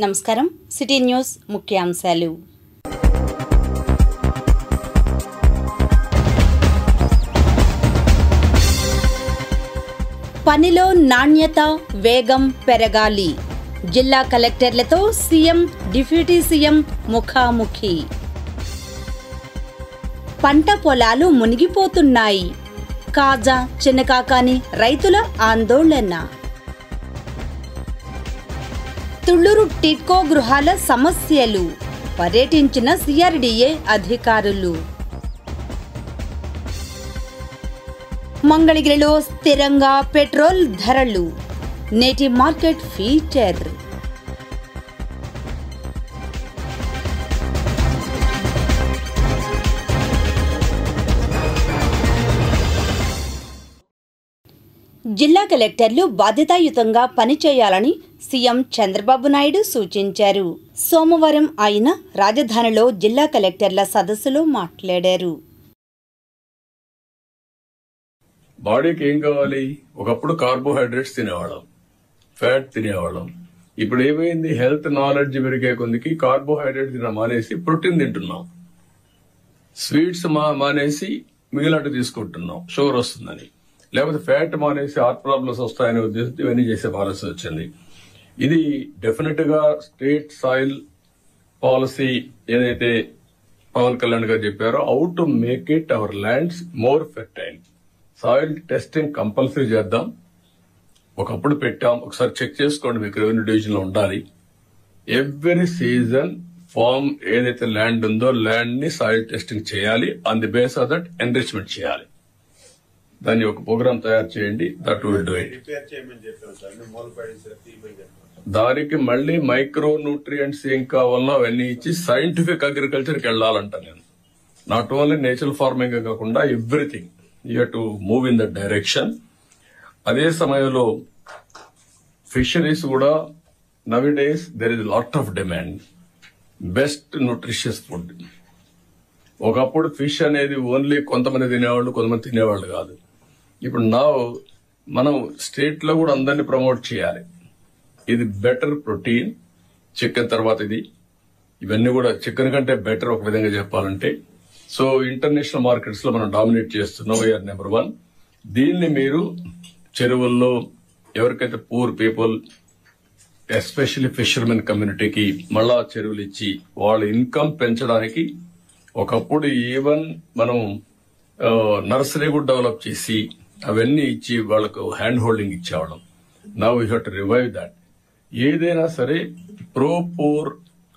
నమస్కారం. City news ముఖ్యాంశాలు. పనిలో నాణ్యత, వేగం పెరగాలి. జిల్లా కలెక్టర్లతో సీఎం, డిప్యూటీ సీఎం ముఖాముఖి. పంట పొలాలు మునిగిపోతున్నాయి. కాజా, చిన్నకాకాని రైతుల ఆందోళన. తుళ్లూరు టిడ్కో గృహాల సమస్యలు పర్యటించిన సిఆర్డీఏ అధికారులు. మంగళగిరిలో స్థిరంగా పెట్రోల్ ధరలు. నేటి మార్కెట్ ఫీచర్. జిల్లా కలెక్టర్లు బాధ్యతాయుతంగా పనిచేయాలని సీఎం చంద్రబాబు నాయుడు సూచించారు. సోమవారం ఆయన రాజధానిలో జిల్లా కలెక్టర్ల సదస్సులో మాట్లాడారు. బాడీకి ఏం కావాలి? ఒకప్పుడు కార్బోహైడ్రేట్స్ తినేవాళ్ళం, ఫ్యాట్ తినేవాళ్ళం. ఇప్పుడు ఏమైంది? హెల్త్ నాలెడ్జ్ పెరిగే కొందికి కార్బోహైడ్రేట్స్ తిన మానేసి ప్రోటీన్ తింటున్నాం. స్వీట్స్ మానేసి మిగిలినట్టు తీసుకుంటున్నాం, షుగర్ వస్తుందని. లేకపోతే ఫ్యాట్ మానేసి హార్ట్ ప్రాబ్లమ్స్ వస్తాయనే ఉద్దేశంతో ఇవన్నీ చేసే పాలసీ వచ్చింది. ఇది డెఫినెట్ గా స్టేట్ సాయిల్ పాలసీ ఏదైతే పవన్ కళ్యాణ్ గారు చెప్పారో, how to make it our lands more fertile. Soil testing compulsory చేద్దాం. ఒకప్పుడు పెట్టాం, ఒకసారి చెక్ చేసుకోండి, మీకు రెవెన్యూ డివిజన్ లో ఉండాలి. ఎవ్రీ సీజన్ ఫార్మ్ ఏదైతే ల్యాండ్ ఉందో ల్యాండ్ ని సాయిల్ టెస్టింగ్ చేయాలి. On the base of that enrichment చేయాలి. దాన్ని ఒక ప్రోగ్రామ్ తయారు చేయండి. That will do it. దానికి మళ్ళీ మైక్రో న్యూట్రియంట్స్ ఏం కావాలన్నా అవన్నీ ఇచ్చి సైంటిఫిక్ అగ్రికల్చర్కి వెళ్లాలంట నేను. నాట్ ఓన్లీ నేచురల్ ఫార్మింగ్ కాకుండా everything you have to move in that direction. అదే సమయంలో ఫిషరీస్ కూడా now days there is lot of demand. Best nutritious food. ఒకప్పుడు ఫిష్ అనేది ఓన్లీ కొంతమంది తినేవాళ్ళు, కొంతమంది తినేవాళ్ళు కాదు. ఇప్పుడు మనం స్టేట్ లో కూడా అందరినీ ప్రమోట్ చేయాలి. ఇది బెటర్ ప్రోటీన్. చికెన్ తర్వాత ఇవన్నీ కూడా చికెన్ కంటే బెటర్ ఒక విధంగా చెప్పాలంటే. సో ఇంటర్నేషనల్ మార్కెట్స్ లో మనం డామినేట్ చేస్తున్నాం. We are number 1. దీన్ని మీరు చెరువుల్లో ఎవరికైతే పూర్ పీపుల్, ఎస్పెషల్లీ ఫిషర్మెన్ కమ్యూనిటీకి మళ్ళా చెరువులు ఇచ్చి వాళ్ళ ఇన్కమ్ పెంచడానికి, ఒకప్పుడు ఈవెన్ మనం నర్సరీ కూడా డెవలప్ చేసి అవన్నీ ఇచ్చి వాళ్లకు హ్యాండ్ హోల్డింగ్ ఇచ్చేవాళ్ళం. Now you have to revive that. ఏదైనా సరే ప్రో పూర్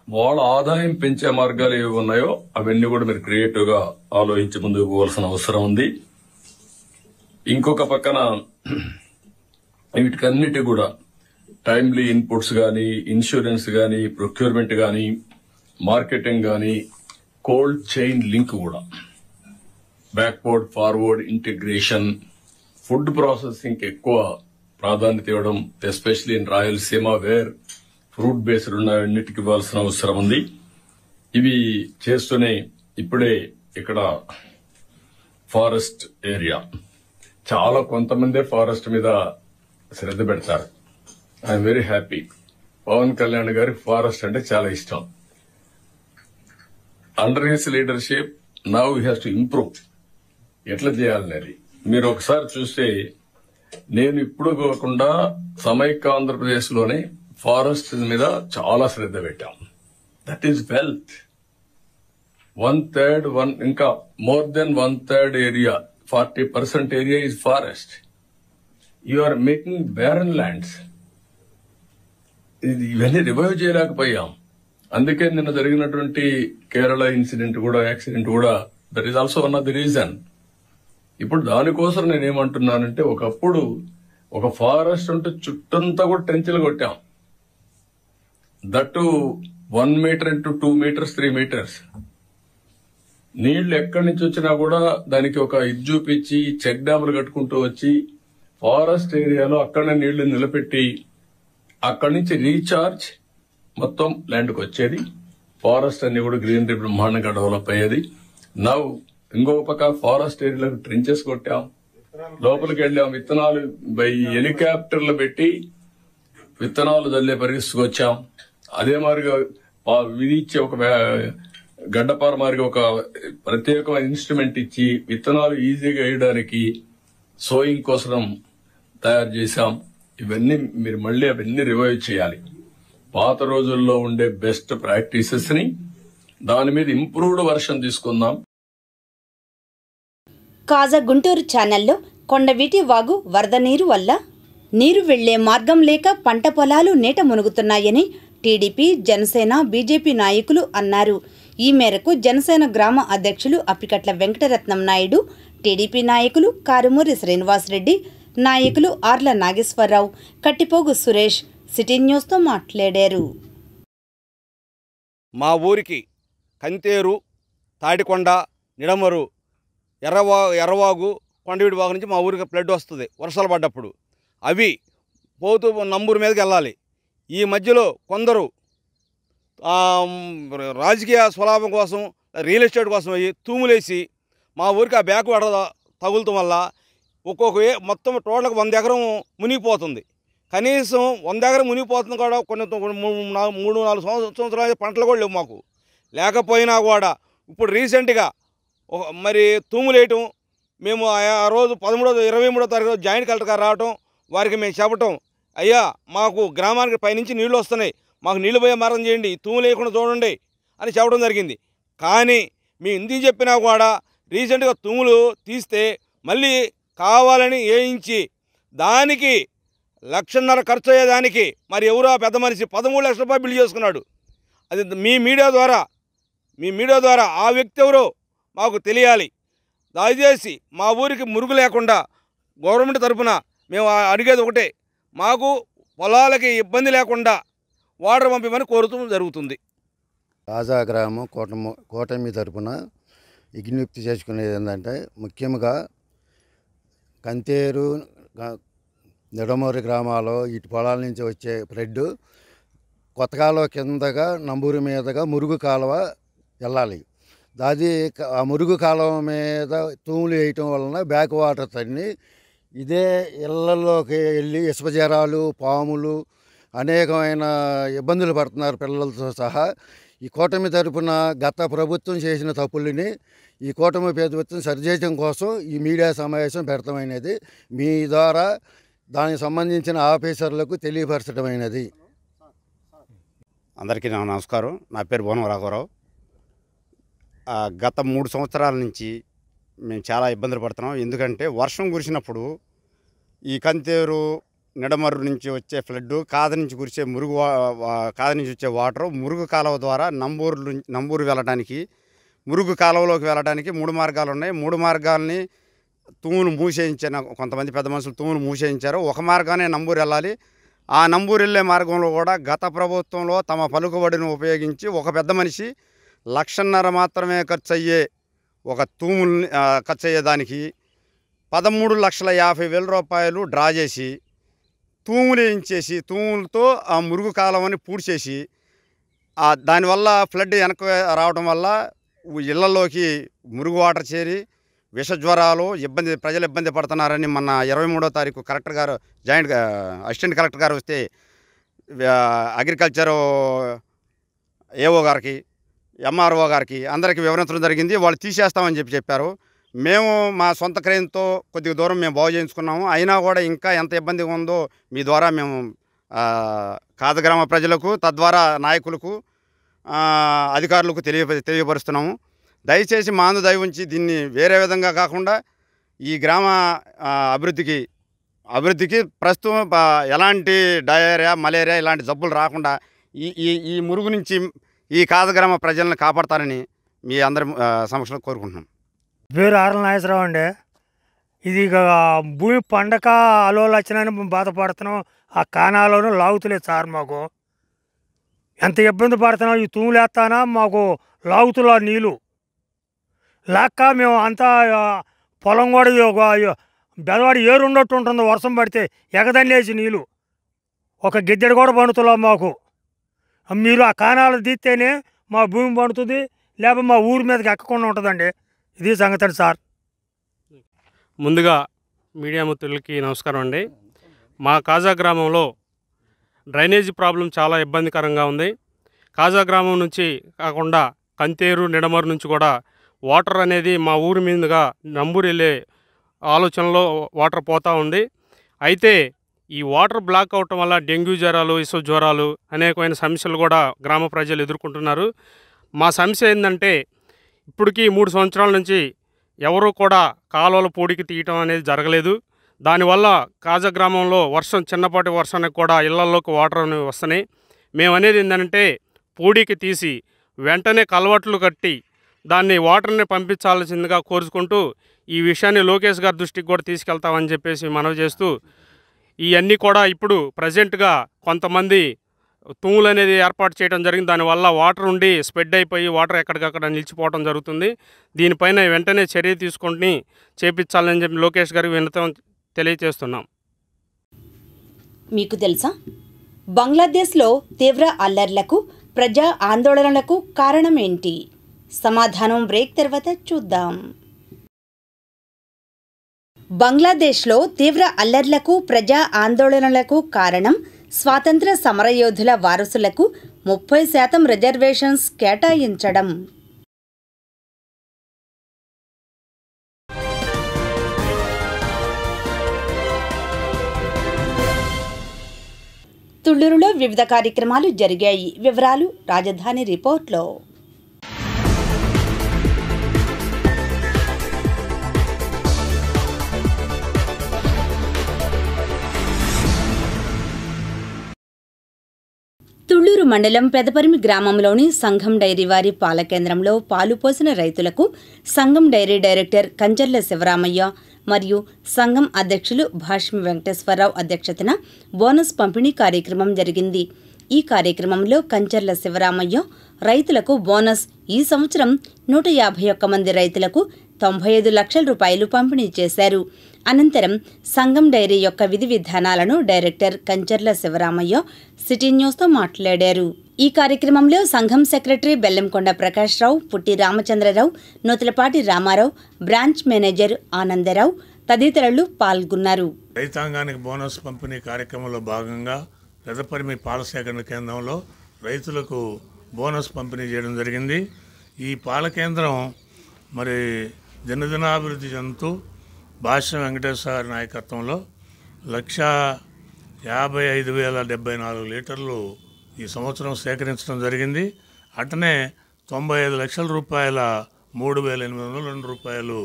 వాళ్ళ ఆదాయం పెంచే మార్గాలు ఏవి ఉన్నాయో అవన్నీ కూడా మీరు క్రియేటివ్ గా ఆలోచించి ముందుకు పోవాల్సిన అవసరం ఉంది. ఇంకొక పక్కన వీటికన్నిటి కూడా టైమ్లీ ఇన్పుట్స్ గానీ, ఇన్సూరెన్స్ గానీ, ప్రొక్యూర్మెంట్ గానీ, మార్కెటింగ్ గానీ, కోల్డ్ చైన్ లింక్ కూడా, backward forward integration, food processing ఎక్కువ ప్రాధాన్యత ఇవ్వడం, especially in Rayalaseema where fruit based ఉన్నన్నిటికి ఇవ్వాల్సిన అవసరం ఉంది. ఇవి చేస్తూనే ఇప్పుడే ఇక్కడ ఫారెస్ట్ ఏరియా చాలా కొంతమందే ఫారెస్ట్ మీద శ్రద్ధ పెడతారు. I'm very happy. Pavan Kalyan గారికి ఫారెస్ట్ అంటే చాలా ఇష్టం. Under his leadership now he has to improve. ఎట్లా చేయాలనేది మీరు ఒకసారి చూస్తే, నేను ఇప్పుడు కాకుండా సమైక్య ఆంధ్రప్రదేశ్ లోనే ఫారెస్ట్ మీద చాలా శ్రద్ధ పెట్టాం. That is wealth. 1/3 ఇంకా more than 1/3 area, 40% area is forest. You are making barren lands. ఇవన్నీ రివైవ్ చేయలేకపోయాం. అందుకే నిన్న జరిగినటువంటి కేరళ ఇన్సిడెంట్ కూడా, యాక్సిడెంట్ కూడా, that is also one of the reason. ఇప్పుడు దానికోసం నేనేమంటున్నానంటే, ఒకప్పుడు ఒక ఫారెస్ట్ ఉంటే చుట్టంతా కూడా ట్రెంచ్లు కొట్టాం. That 1 metre into 2 metres 3 metres. నీళ్లు ఎక్కడి నుంచి వచ్చినా కూడా దానికి ఒక ఇది చూపించి చెక్ డ్యాములు కట్టుకుంటూ వచ్చి ఫారెస్ట్ ఏరియాలో అక్కడనే నీళ్లు నిలబెట్టి అక్కడి నుంచి రీఛార్జ్ మొత్తం ల్యాండ్కి వచ్చేది. ఫారెస్ట్ అన్ని కూడా గ్రీనరీ బ్రహ్మాండంగా డెవలప్ అయ్యేది. నవ్ ఇంకో పక్క ఫారెస్ట్ ఏరియాలకు ట్రెంచెస్ కొట్టాం, లోపలికి వెళ్ళాం, విత్తనాలు హెలికాప్టర్లు పెట్టి విత్తనాలు జల్లే పరిస్థితికి వచ్చాం. అదే మాదిరిగా విధించే ఒక గడ్డపార మాదిరిగా ఒక ప్రత్యేకమైన ఇన్స్ట్రుమెంట్ ఇచ్చి విత్తనాలు ఈజీగా వేయడానికి సోయింగ్ కోసం తయారు చేశాం. ఇవన్నీ మీరు మళ్ళీ అవన్నీ రివైవ్ చేయాలి. పాత రోజుల్లో ఉండే బెస్ట్ ప్రాక్టీసెస్ ని దాని మీద ఇంప్రూవ్డ్ వర్షన్ తీసుకుందాం. కాజా గుంటూరు ఛానల్లో కొండవీటి వాగు వరద నీరు వల్ల నీరు వెళ్లే మార్గం లేక పంట పొలాలు నీట మునుగుతున్నాయని టీడీపీ, జనసేన, బీజేపీ నాయకులు అన్నారు. ఈ మేరకు జనసేన గ్రామ అధ్యక్షులు అప్పికట్ల వెంకటరత్నం నాయుడు, టీడీపీ నాయకులు కారుమూరి శ్రీనివాసరెడ్డి, నాయకులు ఆర్ల నాగేశ్వరరావు, కట్టిపోగు సురేష్ సిటీ న్యూస్తో మాట్లాడారు. మా ఊరికి కంతేరు, తాడికొండ, నిడమరు, ఎర్రవాగు, కొండవీడి వాగు నుంచి మా ఊరికి ఫ్లడ్ వస్తుంది వర్షాలు పడ్డప్పుడు. అవి పోతూ నంబూరు మీదకి వెళ్ళాలి. ఈ మధ్యలో కొందరు రాజకీయ స్వలాభం కోసం, రియల్ ఎస్టేట్ కోసం అయ్యి తూములేసి మా ఊరికి ఆ బ్యాక్ వాటర్ తగులుతాం వల్ల మొత్తం టోటల్గా 100 ఎకరం మునిగిపోతుంది. కనీసం 100 ఎకరం మునిగిపోతుంది కూడా. కొన్ని 3-4 సంవత్సరాలు పంటలు కూడా లేవు మాకు. లేకపోయినా కూడా ఇప్పుడు రీసెంట్గా మరి తూములేయటం, మేము ఆ రోజు 23వ తారీఖు జాయింట్ కలెక్టర్ గారు రావటం, వారికి మేము చెప్పటం, అయ్యా మాకు గ్రామానికి పైనుంచి నీళ్లు వస్తున్నాయి, మాకు నీళ్లు పోయే మార్గం చేయండి, తూము లేకుండా చూడండి అని చెప్పడం జరిగింది. కానీ మేము ఎందుకు చెప్పినా కూడా రీసెంట్గా తూములు తీస్తే మళ్ళీ కావాలని వేయించి దానికి 1,50,000 ఖర్చు అయ్యేదానికి మరి ఎవరో పెద్ద మనిషి 13 లక్షల రూపాయలు బిల్లు చేసుకున్నాడు. అది మీ మీడియా ద్వారా ఆ వ్యక్తి ఎవరో మాకు తెలియాలి. దయచేసి మా ఊరికి మురుగు లేకుండా గవర్నమెంట్ తరఫున మేము అడిగేది ఒకటే, మాకు పొలాలకి ఇబ్బంది లేకుండా వాటర్ పంపిమని కోరుతూ జరుగుతుంది. కాజా గ్రామం కూటమి తరఫున విజ్ఞప్తి చేసుకునేది ఏంటంటే, ముఖ్యంగా కంతేరు, నిడమూరి గ్రామాల్లో ఇటు పొలాల నుంచి వచ్చే ఫ్లడ్ కొత్త కాలువ కిందగా నంబూరు మీదుగా మురుగు కాలువ వెళ్ళాలి. అది ఆ మురుగు కాలువ మీద తూములు వేయటం వలన బ్యాక్ వాటర్ తన్ని ఇదే ఇళ్లలోకి వెళ్ళి ఇసుపజరాలు, పాములు అనేకమైన ఇబ్బందులు పడుతున్నారు పిల్లలతో సహా. ఈ కూటమి తరపున గత ప్రభుత్వం చేసిన తప్పులని ఈ కూటమి ప్రభుత్వం సరిచేయడం కోసం ఈ మీడియా సమావేశం పెడతామైనది. మీ ద్వారా దానికి సంబంధించిన ఆఫీసర్లకు తెలియపరచడమైనది. అందరికీ నమస్కారం. నా పేరు భువనం రాఘవరావు. గత 3 సంవత్సరాల నుంచి మేము చాలా ఇబ్బందులు పడుతున్నాం. ఎందుకంటే వర్షం కురిసినప్పుడు ఈ కంతేరు, నిడమర్రు నుంచి వచ్చే ఫ్లడ్, కాద నుంచి కురిసే కాద నుంచి వచ్చే వాటర్ మురుగు కాలువ ద్వారా నంబూరు వెళ్ళడానికి, మురుగు కాలువలోకి వెళ్ళడానికి 3 మార్గాలు ఉన్నాయి. 3 మార్గాలని తూములు మూసేయించిన కొంతమంది పెద్ద మనుషులు తూములు మూసేయించారు. ఒక మార్గానే నంబూరు వెళ్ళాలి. ఆ నంబూరు వెళ్ళే మార్గంలో కూడా గత ప్రభుత్వంలో తమ పలుకుబడిని ఉపయోగించి ఒక పెద్ద మనిషి 1,50,000 మాత్రమే ఖర్చు అయ్యే ఒక తూముల్ని ఖర్చు అయ్యేదానికి 13,50,000 రూపాయలు డ్రా చేసి తూములు వేయించేసి తూములతో ఆ మురుగు కాలువని పూడ్చేసి దానివల్ల ఫ్లడ్ వెనక రావడం వల్ల ఇళ్లలోకి మురుగు వాటర్ చేరి విష జ్వరాలు ప్రజలు ఇబ్బంది పడుతున్నారని మొన్న 23వ తారీఖు కలెక్టర్ గారు అసిస్టెంట్ కలెక్టర్ గారు వస్తే అగ్రికల్చర్ ఏఓ గారికి, ఎంఆర్ఓ గారికి అందరికీ వివరించడం జరిగింది. వాళ్ళు తీసేస్తామని చెప్పారు. మేము మా సొంత క్రెయిన్తో కొద్దిగా దూరం మేము బాగు చేయించుకున్నాము. అయినా కూడా ఇంకా ఎంత ఇబ్బందిగా ఉందో మీ ద్వారా మేము కాదగ్రామ ప్రజలకు, తద్వారా నాయకులకు, అధికారులకు తెలియపరుస్తున్నాము. దయచేసి మా అందు దయ ఉంచి దీన్ని వేరే విధంగా కాకుండా ఈ గ్రామ అభివృద్ధికి ప్రస్తుతం ఎలాంటి డయేరియా, మలేరియా ఇలాంటి జబ్బులు రాకుండా ఈ మురుగు నుంచి ఈ కాదగ్రామ ప్రజలను కాపాడతారని మీ అందరి సమక్షంలో కోరుకుంటున్నాం. పేరు ఆర్ల నాగేశ్వరరావు అండి. ఇది భూమి పండక అలోలు వచ్చినాయని బాధపడుతున్నాం. ఆ కానాలను లాగుతలేదు సార్. మాకు ఎంత ఇబ్బంది పడుతున్నాం. ఈ తూములు వేస్తానా మాకు లాగుతులా నీళ్ళు లేక మేము అంతా పొలం కూడా బెదవాడి ఏరు ఉన్నట్టు ఉంటుంది. వర్షం పడితే ఎగదన్నేసి నీళ్ళు ఒక గిద్దెడు కూడా పండుతులా మాకు. మీరు ఆ కానాలు తీస్తేనే మా భూమి పండుతుంది, లేకపోతే మా ఊరి మీదకి ఎక్కకుండా ఉంటుందండి. ఇది సంగతి సార్. ముందుగా మీడియా మిత్రులకి నమస్కారం అండి. మా కాజా గ్రామంలో డ్రైనేజీ ప్రాబ్లం చాలా ఇబ్బందికరంగా ఉంది. కాజా గ్రామం నుంచి కాకుండా కంతేరు నిడమరు నుంచి కూడా వాటర్ అనేది మా ఊరి మీదుగా నంబూరు వెళ్ళే ఆలోచనలో వాటర్ పోతూ ఉంది. అయితే ఈ వాటర్ బ్లాక్ అవటం వల్ల డెంగ్యూ జ్వరాలు, ఇసుక జ్వరాలు అనేకమైన సమస్యలు కూడా గ్రామ ప్రజలు ఎదుర్కొంటున్నారు. మా సమస్య ఏంటంటే ఇప్పటికీ 3 సంవత్సరాల నుంచి ఎవరూ కూడా కాలువల పూడికి తీయటం అనేది జరగలేదు. దానివల్ల కాజా గ్రామంలో చిన్నపాటి వర్షానికి కూడా ఇళ్లలోకి వాటర్ అనేవి వస్తున్నాయి. మేము అనేది ఏంటంటే పూడికి తీసి వెంటనే కలవట్లు కట్టి దాన్ని వాటర్ని పంపించాల్సిందిగా కోరుకుంటూ ఈ విషయాన్ని లోకేష్ గారి దృష్టికి కూడా తీసుకెళ్తామని చెప్పేసి మనవి చేస్తూ, ఇవన్నీ కూడా ఇప్పుడు ప్రజెంట్గా కొంతమంది తూములు అనేది ఏర్పాటు చేయడం జరిగింది. దానివల్ల వాటర్ ఉండి స్ప్రెడ్ అయిపోయి వాటర్ ఎక్కడికక్కడ నిలిచిపోవడం జరుగుతుంది. దీనిపైన వెంటనే చర్య తీసుకొని చేపించాలని చెప్పి లోకేష్ గారికి వినతం తెలియజేస్తున్నాం. మీకు తెలుసా, బంగ్లాదేశ్లో తీవ్ర అల్లర్లకు, ప్రజా ఆందోళనలకు కారణమేంటి? సమాధానం బ్రేక్ తర్వాత చూద్దాం. బంగ్లాదేశ్లో తీవ్ర అల్లర్లకు, ప్రజా ఆందోళనలకు కారణం స్వాతంత్ర సమరయోధుల వారసులకు 30% రిజర్వేషన్స్ కేటాయించడం. తుళ్లూరులో వివిధ కార్యక్రమాలు జరిగాయి. వివరాలు రాజధాని రిపోర్ట్లో. తుళ్లూరు మండలం పెదపరిమి గ్రామంలోని సంఘం డైరీ వారి పాల కేంద్రంలో పాలు పోసిన రైతులకు సంఘం డైరీ డైరెక్టర్ కంచర్ల శివరామయ్య మరియు సంఘం అధ్యక్షులు భాష్మి వెంకటేశ్వరరావు అధ్యక్షతన బోనస్ పంపిణీ కార్యక్రమం జరిగింది. ఈ కార్యక్రమంలో కంచర్ల శివరామయ్య రైతులకు బోనస్ ఈ సంవత్సరం 151 మంది రైతులకు 95 లక్షల రూపాయలు పంపిణీ చేశారు. అనంతరం సంఘం డైరీ యొక్క విధి విధానాలను డైరెక్టర్ కంచర్ల శివరామయ్య సిటీ న్యూస్తో మాట్లాడారు. ఈ కార్యక్రమంలో సంఘం సెక్రటరీ బెల్లంకొండ ప్రకాశ్రావు, పుట్టి రామచంద్రరావు, నూతలపాటి రామారావు, బ్రాంచ్ మేనేజర్ ఆనందరావు తదితరులు పాల్గొన్నారు. రైతాంగానికి బోనస్ పంపిణీ కార్యక్రమంలో భాగంగా పెదపరిమి పాల సేకరణ కేంద్రంలో రైతులకు బోనస్ పంపిణీ చేయడం జరిగింది. ఈ పాల కేంద్రం మరి దినదినాభివృద్ధి చెందుతూ భాష్యం వెంకటేశ్వర నాయకత్వంలో 1,55,074 లీటర్లు ఈ సంవత్సరం సేకరించడం జరిగింది. అటనే 95 లక్షల రూపాయల 3,802 రూపాయలు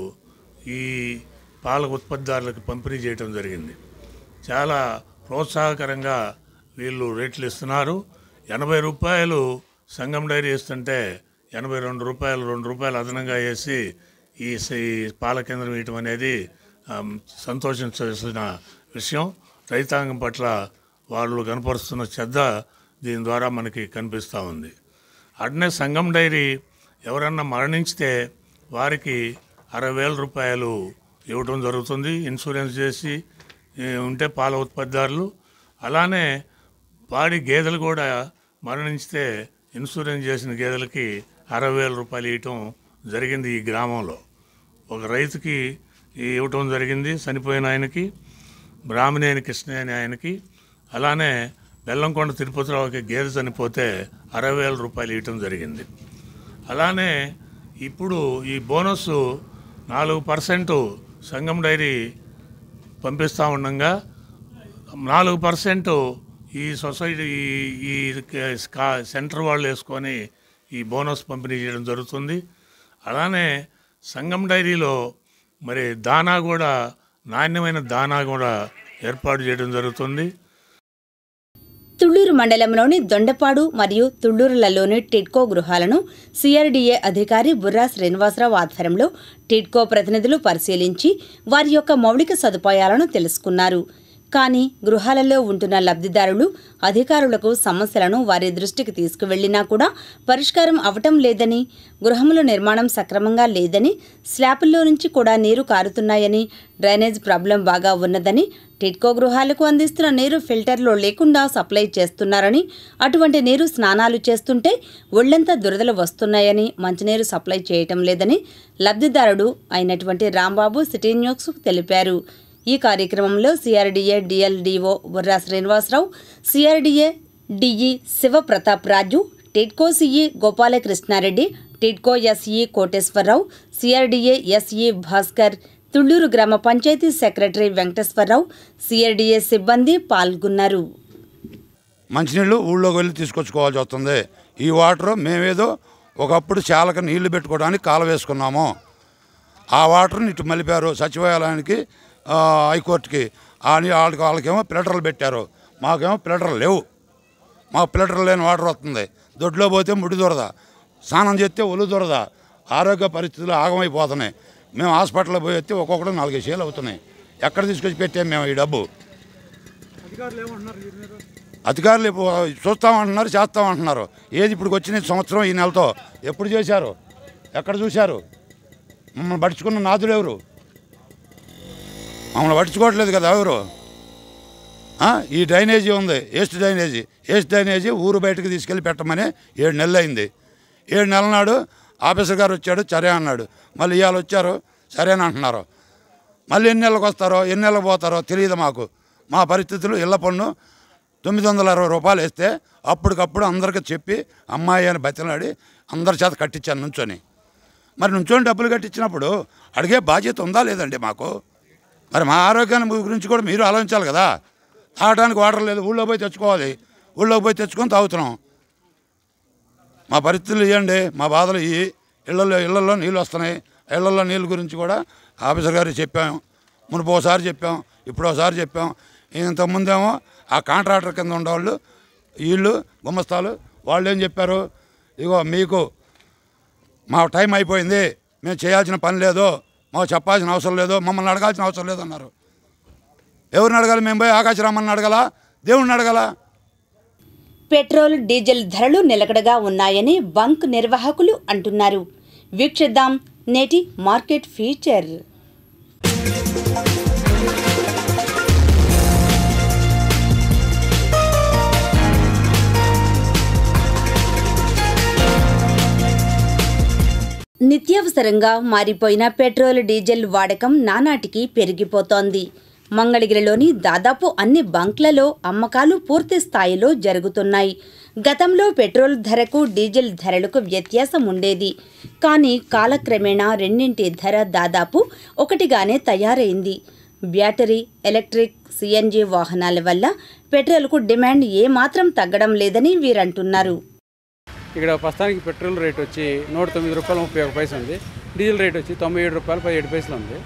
ఈ పాల ఉత్పత్తిదారులకు పంపిణీ చేయడం జరిగింది. చాలా ప్రోత్సాహకరంగా వీళ్ళు రేట్లు ఇస్తున్నారు. 80 రూపాయలు సంఘం డైరీ ఇస్తుంటే 82 రూపాయలు, 2 రూపాయలు అదనంగా వేసి ఈ పాల కేంద్రం ఇవ్వటం అనేది సంతోషించాల్సిన విషయం. రైతాంగం పట్ల వాళ్ళు కనపరుస్తున్న శ్రద్ధ దీని ద్వారా మనకి కనిపిస్తూ ఉంది. అట్నే సంఘం డైరీ ఎవరన్నా మరణించితే వారికి 60,000 రూపాయలు ఇవ్వడం జరుగుతుంది. ఇన్సూరెన్స్ చేసి ఉంటే పాల ఉత్పత్తిదారులు. అలానే పాడి గేదెలు కూడా మరణించితే ఇన్సూరెన్స్ చేసిన గేదెలకి 60,000 రూపాయలు ఇవ్వటం జరిగింది. ఈ గ్రామంలో ఒక రైతుకి ఇవ్వటం జరిగింది, చనిపోయిన ఆయనకి, బ్రాహ్మణేని కృష్ణ అనే ఆయనకి. అలానే బెల్లంకొండ తిరుపతిరావుకి గేదె చనిపోతే 60,000 రూపాయలు ఇవ్వటం జరిగింది. అలానే ఇప్పుడు ఈ బోనస్ 4% సంఘం డైరీ పంపిస్తూ ఉండగా 4% ఈ సొసైటీ ఈ సెంటర్ వాళ్ళు వేసుకొని ఈ బోనస్ పంపిణీ చేయడం జరుగుతుంది. అలానే సంఘం డైరీలో మరి దానా కూడా, నాణ్యమైన దానా కూడా ఏర్పాటు చేయడం జరుగుతుంది. తుళ్లూరు మండలంలోని దొండపాడు మరియు తుళ్లూరులలోని టిడ్కో గృహాలను సిఆర్డీఏ అధికారి బుర్రా శ్రీనివాసరావు ఆధ్వర్యంలో టిడ్కో ప్రతినిధులు పరిశీలించి వారి యొక్క మౌలిక సదుపాయాలను తెలుసుకున్నారు. కానీ గృహాలలో ఉంటున్న లబ్ధిదారులు అధికారులకు సమస్యలను వారి దృష్టికి తీసుకువెళ్లినా కూడా పరిష్కారం అవటం లేదని, గృహముల నిర్మాణం సక్రమంగా లేదని, స్లాపుల్లో నుంచి కూడా నీరు కారుతున్నాయని, డ్రైనేజ్ ప్రాబ్లం బాగా ఉన్నదని, టిడ్కో గృహాలకు అందిస్తున్న నీరు ఫిల్టర్లో లేకుండా సప్లై చేస్తున్నారని, అటువంటి నీరు స్నానాలు చేస్తుంటే ఒళ్లంతా దురదలు వస్తున్నాయని, మంచినీరు సప్లై చేయటం లేదని లబ్ధిదారుడు అయినటువంటి రాంబాబు సిటీ న్యూస్కు తెలిపారు. ఈ కార్యక్రమంలో CRDA DLDO Burra Srinivasarao, CRDA DE Sivapratap Raju, TIDCO CE Gopalakrishnareddy, TIDCO SE Koteswararao, CRDA SE Bhaskar, Thullur గ్రామ పంచాయతీ సెక్రటరీ వెంకటేశ్వరరావు, సిఆర్డీఏ సిబ్బంది పాల్గొన్నారు. మంచినీళ్ళు ఊళ్ళోకి వెళ్ళి తీసుకొచ్చుకోవాల్సి వస్తుంది. ఈ వాటర్ మేమేదో ఒకప్పుడు చాలక నీళ్లు పెట్టుకోవడానికి కాల వేసుకున్నాము. ఆ వాటర్ని ఇటు మలిపారు సచివాలయానికి, హైకోర్టుకి. వాళ్ళకేమో ఫిల్టర్లు పెట్టారు, మాకేమో ఫిల్టర్లు లేవు. మాకు ఫిల్టర్ లేని వాటర్ వస్తుంది. దొడ్లో పోతే ముడి దొరద, స్నానం చేస్తే ఒళ్ళు దొరద, ఆరోగ్య పరిస్థితులు ఆగమైపోతున్నాయి. మేము హాస్పిటల్లో పోయి వస్తే ఒక్కొక్కటి 4 వేలు అవుతున్నాయి. ఎక్కడ తీసుకొచ్చి పెట్టాము మేము ఈ డబ్బు? అధికారులు చూస్తామంటున్నారు, చేస్తామంటున్నారు. ఏది ఇప్పుడు వచ్చిన సంవత్సరం ఈ నెలతో ఎప్పుడు చేశారు? ఎక్కడ చూశారు? మమ్మల్ని పట్టించుకున్న నాదుడు ఎవరు? మమ్మల్ని పట్టించుకోవట్లేదు కదా ఎవరు. ఈ డ్రైనేజీ ఉంది, వేస్ట్ డ్రైనేజీ ఊరు బయటకు తీసుకెళ్ళి పెట్టమని 7 నెలలు అయింది. 7 నెలల నాడు ఆఫీసర్ గారు వచ్చాడు, సరే అన్నాడు. మళ్ళీ ఇవాళ వచ్చారు, సరేని అంటున్నారు. మళ్ళీ ఎన్ని నెలలకు వస్తారో ఎన్ని నెలలకు పోతారో తెలియదు మాకు. మా పరిస్థితులు ఇళ్ల పన్ను 960 రూపాయలు వేస్తే అప్పటికప్పుడు అందరికీ చెప్పి అమ్మాయి అని బతిలాడి అందరి చేత కట్టించాను నుంచొని. మరి నుంచొని డబ్బులు కట్టించినప్పుడు అడిగే బాధ్యత ఉందా లేదండి మాకు? మరి మా ఆరోగ్యాన్ని గురించి కూడా మీరు ఆలోచించాలి కదా. తాగడానికి వాటర్ లేదు, ఊళ్ళో పోయి తెచ్చుకోవాలి. ఊళ్ళోకి పోయి తెచ్చుకొని తాగుతున్నాం. మా పరిస్థితులు ఇవ్వండి, మా బాధలు ఇవి. ఇళ్లలో నీళ్ళు వస్తున్నాయి. ఇళ్లలో నీళ్ళ గురించి కూడా ఆఫీసర్ గారికి చెప్పాం. మునుపు ఒకసారి చెప్పాం, ఇప్పుడు ఒకసారి చెప్పాం. ఇంతకుముందేమో ఆ కాంట్రాక్టర్ కింద ఉండేవాళ్ళు, వీళ్ళు గుమస్తాలు, వాళ్ళు ఏం చెప్పారు? ఇగో మీకు మా టైం అయిపోయింది, మేము చేయాల్సిన పని లేదు, మాకు చెప్పాల్సిన అవసరం లేదు, మమ్మల్ని అడగాల్సిన అవసరం లేదన్నారు. ఎవరిని అడగాలి? మేము పోయి ఆకాశరామని అడగాలా? దేవుణ్ణి అడగాలా? పెట్రోల్, డీజిల్ ధరలు నిలకడగా ఉన్నాయని బంక్ నిర్వాహకులు అంటున్నారు. వీక్షిద్దాం నేటి మార్కెట్ ఫీచర్. నిత్యావసరంగా మారిపోయిన పెట్రోల్, డీజిల్ వాడకం నానాటికి పెరిగిపోతోంది. మంగళగిరిలోని దాదాపు అన్ని బంక్లలో అమ్మకాలు పూర్తి స్థాయిలో జరుగుతున్నాయి. గతంలో పెట్రోల్ ధరకు, డీజిల్ ధరలకు వ్యత్యాసం ఉండేది. కానీ కాలక్రమేణా రెండింటి ధర దాదాపు ఒకటిగానే తయారైంది. బ్యాటరీ, ఎలక్ట్రిక్, సిఎన్జి వాహనాల వల్ల పెట్రోల్కు డిమాండ్ ఏమాత్రం తగ్గడం లేదని వీరంటున్నారు. ఇక్కడ ప్రస్తుతానికి పెట్రోల్ రేట్ వచ్చి 109 రూపాయలు 31 పైసలు ఉంది. డీజిల్ రేట్ వచ్చి 97 రూపాయలు 17 పైసలు ఉంది.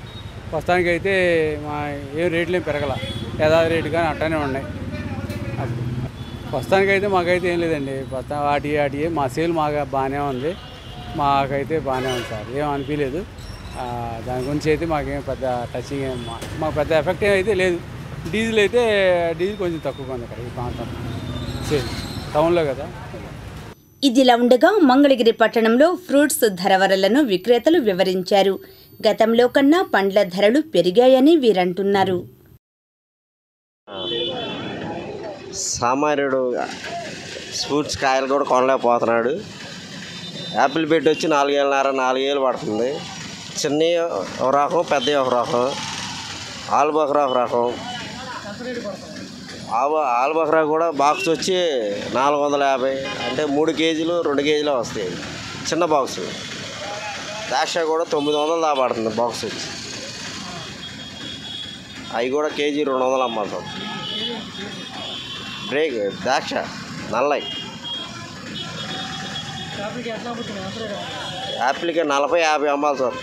ప్రస్తుతానికి అయితే మా ఏం రేట్లు ఏం పెరగల, యథాది రేటు కానీ అట్టనే ఉన్నాయి. ప్రస్తుతానికి అయితే మాకైతే ఏం లేదండి. ప్రస్తుతం వాటి మా సేల్ మాకు బాగానే ఉంది, మాకైతే బాగానే ఉంది సార్, ఏం అనిపించలేదు. దాని గురించి అయితే మాకేం పెద్ద టచింగ్ మాకు పెద్ద ఎఫెక్ట్ అయితే లేదు. డీజిల్ అయితే డీజిల్ కొంచెం తక్కువగా ఉంది ఇక్కడ ఈ ప్రాంతం, సేల్ టౌన్లో కదా. ఇదిలా ఉండగా మంగళగిరి పట్టణంలో ఫ్రూట్స్ ధరవరలను విక్రేతలు వివరించారు. గతంలో కన్నా పండ్ల ధరలు పెరిగాయని వీరంటున్నారు. సామాన్యుడు ఫ్రూట్స్ కాయలు కూడా కొనలేకపోతున్నాడు. యాపిల్ బెడ్ వచ్చి 4,500 పడుతుంది. చిన్న ఒక రకం, పెద్ద ఒక రకం, ఆలుబకరా ఒక రకం. ఆలుబకరా కూడా బాక్స్ వచ్చి 450, అంటే 3 కేజీలు 2 కేజీలు వస్తాయి చిన్న బాక్సు. ద్రాక్ష కూడా 900 దాకా పడుతుంది బాక్స్ వచ్చి. అవి కూడా కేజీ 200 అమ్మాలి. బ్రేక్ ద్రాక్ష నల్లయి యాపిల్కి 40-50 అమ్మాలి సార్.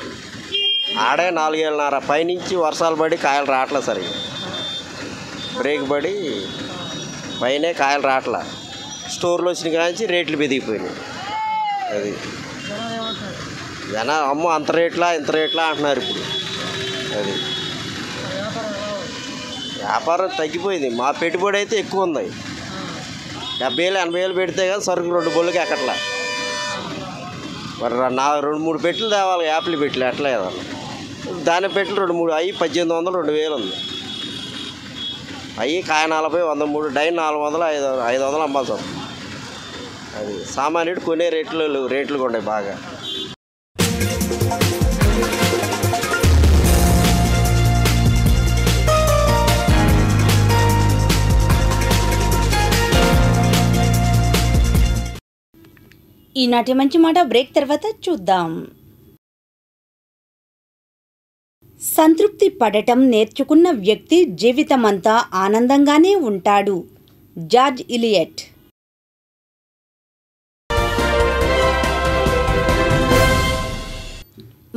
ఆడే 4,500. పైనుంచి వర్షాలు పడి కాయలు రావట్లేదు సరిగా, బ్రేక్ పడి పైనే కాయలు రావట్లా. స్టోర్లో వచ్చిన కాంచి రేట్లు పెరిగిపోయినాయి. అది జనం అమ్మో అంత రేట్లా ఇంత రేట్లా అంటున్నారు ఇప్పుడు. అది వ్యాపారం తగ్గిపోయింది. మా పెట్టుబడి అయితే ఎక్కువ ఉంది. 70,000-80,000 పెడితే కానీ సరుకు 2 బొల్లుకి ఎక్కట్లా. మరి 2-3 పెట్టెలు తేవాలి, యాపిల్ పెట్టెలు ఎట్లా కదా. దాని పెట్టెలు 2-3 అవి 1,800, 2,000 ఉంది. అవి కాయ 40, 103, డైన్ 400, 500 అమ్మాలి సార్. అది సామాన్యుడు కొనే రేట్లు కూడా బాగా. ఈనాటి మంచి మాట బ్రేక్ తర్వాత చూద్దాం. సంతృప్తి పడటం నేర్చుకున్న వ్యక్తి జీవితమంతా ఆనందంగానే ఉంటాడు. George Eliot.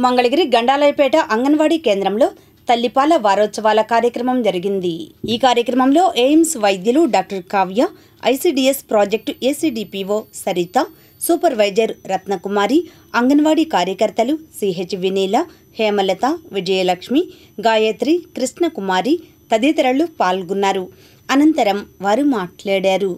మంగళగిరి గండాలయపేట అంగన్వాడీ కేంద్రంలో తల్లిపాల వారోత్సవాల కార్యక్రమం జరిగింది. ఈ కార్యక్రమంలో ఎయిమ్స్ వైద్యులు doctor Kavya, ICDS project ACDPO Saritha, supervisor Ratnakumari, anganwadi కార్యకర్తలు సిహెచ్ వినీల, హేమలత, విజయలక్ష్మి, గాయత్రి, కృష్ణకుమారి తదితరులు పాల్గొన్నారు. అనంతరం వారు మాట్లాడారు.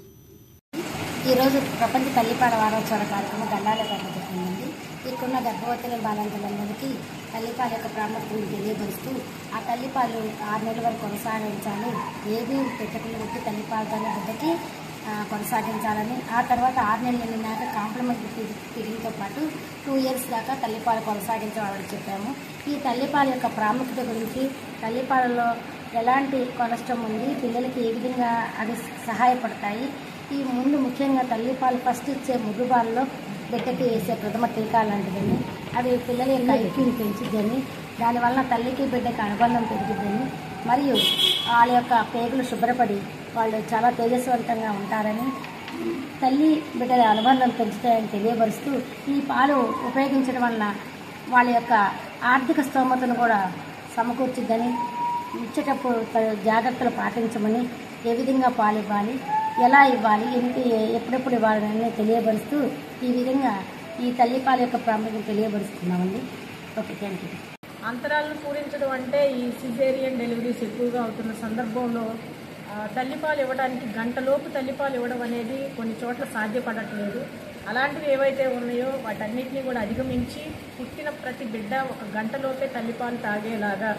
ఈరోజు ప్రపంచ తల్లిపాల వారోత్సవాల కార్యక్రమం గండాలపేట జరిగింది. ఇక్కడున్న గర్భవతుల బాలింతలందరికీ తల్లిపాల యొక్క ప్రాముఖ్యతను తెలియపరుస్తూ ఆ తల్లిపాలు 6 నెలల వరకు కొనసాగించాలి, ఏది పెట్టకుండా పెట్టి తల్లిపాలతోనే బిడ్డకి కొనసాగించాలని, ఆ తర్వాత 6 నెలలు నిండినాక కాంప్లిమెంటరీ ఫీడింగ్తో పాటు 2 ఇయర్స్ దాకా తల్లిపాలు కొనసాగించాలని చెప్పాము. ఈ తల్లిపాల యొక్క ప్రాముఖ్యత గురించి, తల్లిపాలలో ఎలాంటి కొలెస్ట్రాల్ ఉంది, పిల్లలకి ఏ విధంగా అవి సహాయపడతాయి, ఈ ముందు ముఖ్యంగా తల్లిపాలు ఫస్ట్ ఇచ్చే ముగ్గుపాలలో బిడ్డకి వేసే ప్రథమ టీకా లాంటిదని, అవి పిల్లల యొక్క ఐక్యూని పెంచుద్దని, దానివల్ల తల్లికి బిడ్డకి అనుబంధం పెరుగుద్దని, మరియు వాళ్ళ యొక్క పేగులు శుభ్రపడి వాళ్ళు చాలా తేజస్వంతంగా ఉంటారని, తల్లి బిడ్డల అనుబంధం పెంచుతాయని తెలియపరుస్తూ, ఈ పాలు ఉపయోగించడం వల్ల వాళ్ళ యొక్క ఆర్థిక స్తోమతను కూడా సమకూర్చుద్దని, ఇచ్చేటప్పుడు జాగ్రత్తలు పాటించమని, ఏ విధంగా పాలు ఇవ్వాలి, ఎలా ఇవ్వాలి, ఎప్పుడెప్పుడు ఇవ్వాలని తెలియపరుస్తూ ఈ విధంగా ఈ తల్లిపాల యొక్క ప్రాముఖ్యత తెలియపరుస్తున్నామండి. Okay, thank you. అంతరాలను పూరించడం అంటే ఈ సిజేరియన్ డెలివరీస్ ఎక్కువగా అవుతున్న సందర్భంలో తల్లిపాలు ఇవ్వడానికి గంటలోపు తల్లిపాలు ఇవ్వడం అనేది కొన్ని చోట్ల సాధ్యపడట్లేదు. అలాంటివి ఏవైతే ఉన్నాయో వాటన్నిటినీ కూడా అధిగమించి పుట్టిన ప్రతి బిడ్డ 1 గంటలోపే తల్లిపాలు తాగేలాగా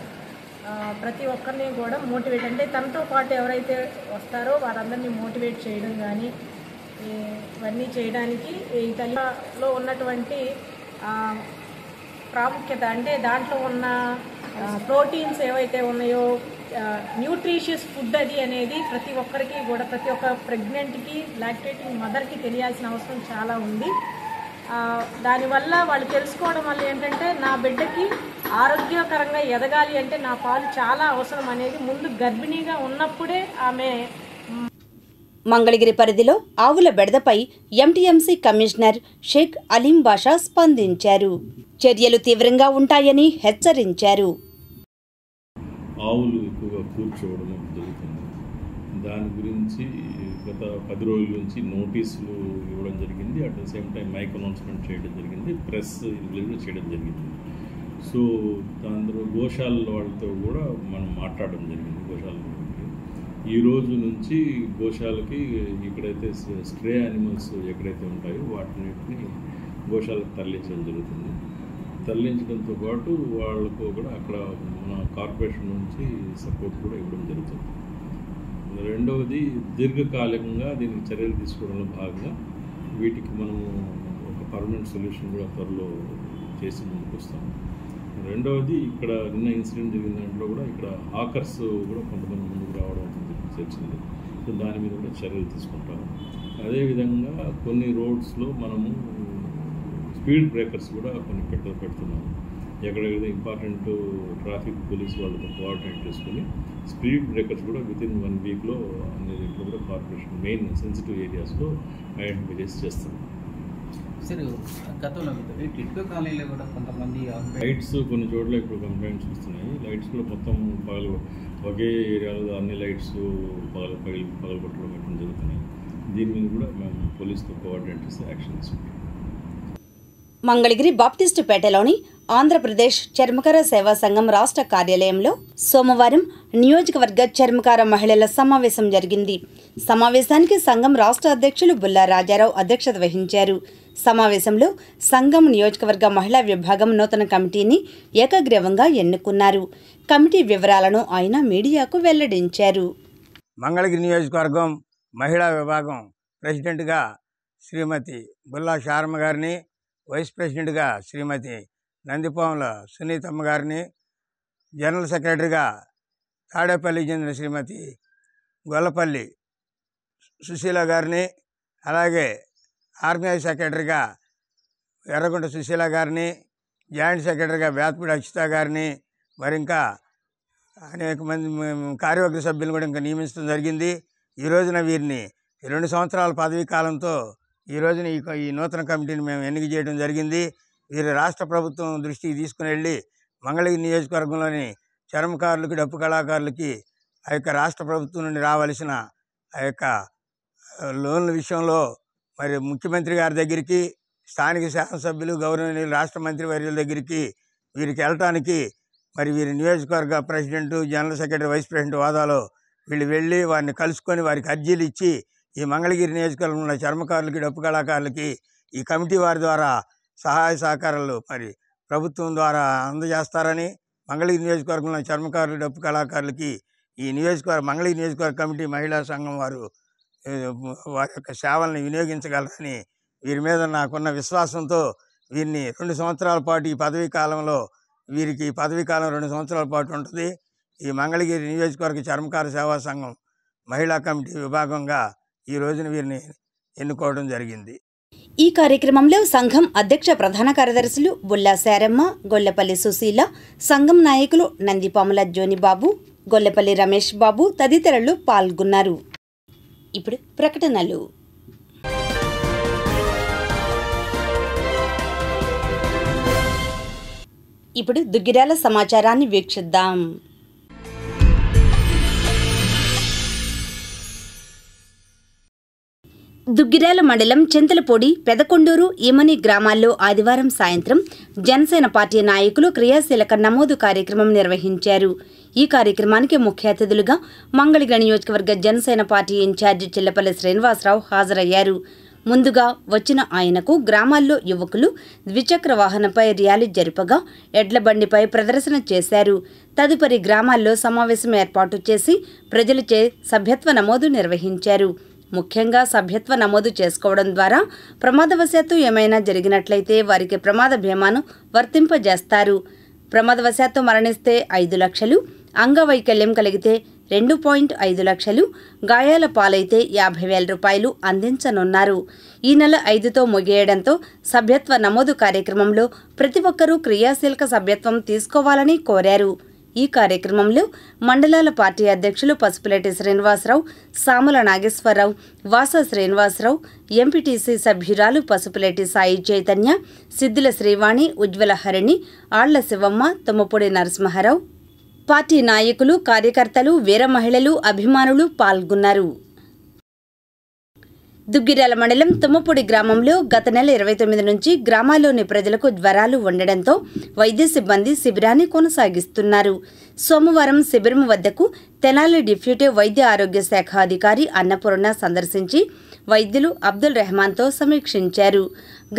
ప్రతి ఒక్కరిని కూడా మోటివేట్, అంటే తనతో పాటు ఎవరైతే వస్తారో వారందరినీ మోటివేట్ చేయడం కానీ ఇవన్నీ చేయడానికి ఈ తల్లిలో ఉన్నటువంటి ప్రాముఖ్యత, అంటే దాంట్లో ఉన్న ప్రోటీన్స్ ఏవైతే ఉన్నాయో, న్యూట్రిషియస్ ఫుడ్ అది అనేది ప్రతి ఒక్కరికి కూడా, ప్రతి ఒక్క ప్రెగ్నెంట్కి, లాక్టేటింగ్ మదర్కి తెలియాల్సిన అవసరం చాలా ఉంది. దానివల్ల వాళ్ళు తెలుసుకోవడం వల్ల ఏంటంటే నా బిడ్డకి ఆరోగ్యకరంగా ఎదగాలి అంటే నా పాలు చాలా అవసరం అనేది ముందు గర్భిణీగా ఉన్నప్పుడే ఆమె. మంగళగిరి పరిధిలో ఆవుల బెడదపై ఎంటీఎంసీ కమిషనర్ షేక్ అలీం బాషా స్పందించారు. చర్యలు తీవ్రంగా ఉంటాయని హెచ్చరించారు. ఆవులు ఎక్కువగా కూర్చోవడం జరుగుతుంది. దాని గురించి గత 10 రోజుల నుంచి నోటీసులు ఇవ్వడం జరిగింది. At the same time mike announcement చేయడం జరిగింది, ప్రెస్ రిలీజ్ చేయడం జరిగింది. సో దాంట్లో గోశాల వాళ్ళతో కూడా మనం మాట్లాడడం జరిగింది. గోశాల ఈ రోజు నుంచి గోశాలకి ఇక్కడైతే స్ట్రే యానిమల్స్ ఎక్కడైతే ఉంటాయో వాటిని గోశాలకు తరలించడం జరుగుతుంది. తరలించడంతో పాటు వాళ్ళకు కూడా అక్కడ మన కార్పొరేషన్ నుంచి సపోర్ట్ కూడా ఇవ్వడం జరుగుతుంది. రెండవది, దీర్ఘకాలికంగా దీనికి చర్యలు తీసుకోవడంలో భాగంగా వీటికి మనము ఒక పర్మనెంట్ సొల్యూషన్ కూడా త్వరలో చేసి ముందుకు వస్తాము. రెండవది, ఇక్కడ నిన్న ఇన్సిడెంట్ జరిగిన దాంట్లో కూడా ఇక్కడ హాకర్స్ కూడా కొంతమంది ముందుకు రావడం తెలిసింది. సో దాని మీద కూడా చర్యలు తీసుకుంటాము. అదేవిధంగా కొన్ని రోడ్స్లో మనము స్పీడ్ బ్రేకర్స్ కూడా కొన్ని పెడుతున్నాము. ఎక్కడెక్కడ ఇంపార్టెంట్ ట్రాఫిక్ పోలీస్ వాళ్ళతో కోఆర్డినేట్ చేసుకుని స్పీడ్ బ్రేకర్స్ కూడా వితిన్ 1 వీక్లో అన్ని దీంట్లో కూడా కార్పొరేషన్ మెయిన్ సెన్సిటివ్ ఏరియాస్లో ఐడెంటిఫై చేసి చేస్తాం. సార్, గతంలో టిట్కో కాలనీలో కూడా కొంతమంది లైట్స్ కొన్ని చోట్ల ఇప్పుడు కంప్లైంట్స్ వస్తున్నాయి. లైట్స్ కూడా మొత్తం ఒకే ఏరియాలో అన్ని లైట్స్ పగలగొట్టడం ఎట్లా జరుగుతున్నాయి. దీని మీద కూడా మేము పోలీస్తో కోఆర్డినేట్ చేసి యాక్షన్ తీసుకుంటాం. మంగళగిరి బాప్టిస్టుపేటలోని ఆంధ్రప్రదేశ్ చర్మకార సేవా సంఘం రాష్ట్ర కార్యాలయంలో సోమవారం నియోజకవర్గ చర్మకార మహిళల సమావేశం జరిగింది. సమావేశానికి సంఘం రాష్ట్ర అధ్యక్షులు బుల్లా రాజారావు అధ్యక్షత వహించారు. సమావేశంలో సంఘం నియోజకవర్గ మహిళా విభాగం నూతన కమిటీని ఏకగ్రీవంగా ఎన్నుకున్నారు. కమిటీ వివరాలను ఆయన మీడియాకు వెల్లడించారు. మంగళగిరి నియోజకవర్గం మహిళా విభాగం ప్రెసిడెంట్గా శ్రీమతి బుల్లా శారమ్మ గారిని, వైస్ ప్రెసిడెంట్గా శ్రీమతి నందిపాముల సునీతమ్మ గారిని, జనరల్ సెక్రటరీగా తాడేపల్లికి చెందిన శ్రీమతి గొల్లపల్లి సుశీల గారిని, అలాగే ఆర్గనైజ్ సెక్రటరీగా ఎర్రగుంట సుశీల గారిని, జాయింట్ సెక్రటరీగా బేతపూడి అక్షిత గారిని, మరి ఇంకా అనేక మంది కార్యవర్గ సభ్యులను కూడా ఇంకా నియమించడం జరిగింది. ఈ రోజున వీరిని 2 సంవత్సరాల పదవీ కాలంతో ఈ రోజున ఈ నూతన కమిటీని మేము ఎన్నిక చేయడం జరిగింది. వీరు రాష్ట్ర ప్రభుత్వం దృష్టికి తీసుకుని వెళ్ళి మంగళగిరి నియోజకవర్గంలోని చర్మకారులకి, డప్పు కళాకారులకి ఆ యొక్క రాష్ట్ర ప్రభుత్వం నుండి రావాల్సిన ఆ యొక్క లోన్ల విషయంలో మరి ముఖ్యమంత్రి గారి దగ్గరికి, స్థానిక శాసనసభ్యులు, గౌరవనీయులు రాష్ట్ర మంత్రి వర్యుల దగ్గరికి వీరికి వెళ్ళటానికి మరి వీరి నియోజకవర్గ president, general secretary, vice president హోదాలో వీళ్ళు వెళ్ళి వారిని కలుసుకొని వారికి అర్జీలు ఇచ్చి ఈ మంగళగిరి నియోజకవర్గంలో చర్మకారులకి, డప్పు కళాకారులకి ఈ కమిటీ వారి ద్వారా సహాయ సహకారాలు మరి ప్రభుత్వం ద్వారా అందజేస్తారని, మంగళగిరి నియోజకవర్గంలో చర్మకారులు, డప్పు కళాకారులకి ఈ మంగళగిరి నియోజకవర్గ కమిటీ మహిళా సంఘం వారు వారి యొక్క సేవలను వినియోగించగలరని వీరి మీద నాకున్న విశ్వాసంతో వీరిని 2 సంవత్సరాల పాటు ఈ పదవీ కాలంలో వీరికి పదవీ కాలం 2 సంవత్సరాల పాటు ఉంటుంది. ఈ మంగళగిరి నియోజకవర్గ చర్మకార సేవా సంఘం మహిళా కమిటీ విభాగంగా ఈ రోజున వీరిని ఎన్నుకోవడం జరిగింది. ఈ కార్యక్రమంలో సంఘం అధ్యక్ష ప్రధాన కార్యదర్శులు బుల్లా శారమ్మ, గొల్లపల్లి సుశీల, సంఘం నాయకులు నందిపాముల జోనిబాబు, గొల్లపల్లి రమేష్ బాబు తదితరులు పాల్గొన్నారు. ఇప్పుడు ప్రకటనలు. ఇప్పుడు దుగ్గిరాల సమాచారాన్ని వీక్షిద్దాం. దుగ్గిరాల మండలం చింతలపూడి, పెదకొండూరు, ఈమని గ్రామాల్లో ఆదివారం సాయంత్రం జనసేన పార్టీ నాయకులు క్రియాశీలక నమోదు కార్యక్రమం నిర్వహించారు. ఈ కార్యక్రమానికి ముఖ్య అతిథులుగా మంగళగిరి నియోజకవర్గ జనసేన పార్టీ ఇన్ఛార్జి చిల్లపల్లి శ్రీనివాసరావు హాజరయ్యారు. ముందుగా వచ్చిన ఆయనకు గ్రామాల్లో యువకులు ద్విచక్ర వాహనంపై ర్యాలీ జరుపగా ఎడ్ల బండిపై ప్రదర్శన చేశారు. తదుపరి గ్రామాల్లో సమావేశం ఏర్పాటు చేసి ప్రజలచే సభ్యత్వ నమోదు నిర్వహించారు. ముఖ్యంగా సభ్యత్వ నమోదు చేసుకోవడం ద్వారా ప్రమాదవశాత్తు ఏమైనా జరిగినట్లయితే వారికి ప్రమాద బీమాను వర్తింపజేస్తారు. ప్రమాదవశాత్తు మరణిస్తే 5 లక్షలు, అంగవైకల్యం కలిగితే 2.5 లక్షలు, గాయాల పాలైతే 50,000 రూపాయలు అందించనున్నారు. ఈ నెల 5తో ముగియడంతో సభ్యత్వ నమోదు కార్యక్రమంలో ప్రతి ఒక్కరూ క్రియాశీలక సభ్యత్వం తీసుకోవాలని కోరారు. ఈ కార్యక్రమంలో మండలాల పార్టీ అధ్యక్షులు పసుపులేటి శ్రీనివాసరావు, సాముల నాగేశ్వరరావు, వాస శ్రీనివాసరావు, ఎంపీటీసీ సభ్యురాలు పసుపులేటి సాయి చైతన్య, సిద్దుల శ్రీవాణి, ఉజ్వల హరిణి, ఆళ్ల శివమ్మ, తుమ్మపూడి నరసింహారావు, పార్టీ నాయకులు, కార్యకర్తలు, వీర మహిళలు, అభిమానులు పాల్గొన్నారు. దుగ్గిరాల మండలం తుమ్మపూడి గ్రామంలో గత నెల 29 నుంచి గ్రామాల్లోని ప్రజలకు జ్వరాలు ఉండడంతో వైద్య సిబ్బంది శిబిరాన్ని కొనసాగిస్తున్నారు. సోమవారం శిబిరం వద్దకు తెనాలి డిప్యూటీ వైద్య ఆరోగ్య శాఖ అధికారి అన్నపూర్ణ సందర్శించి వైద్యులు అబ్దుల్ రెహమాన్తో సమీక్షించారు.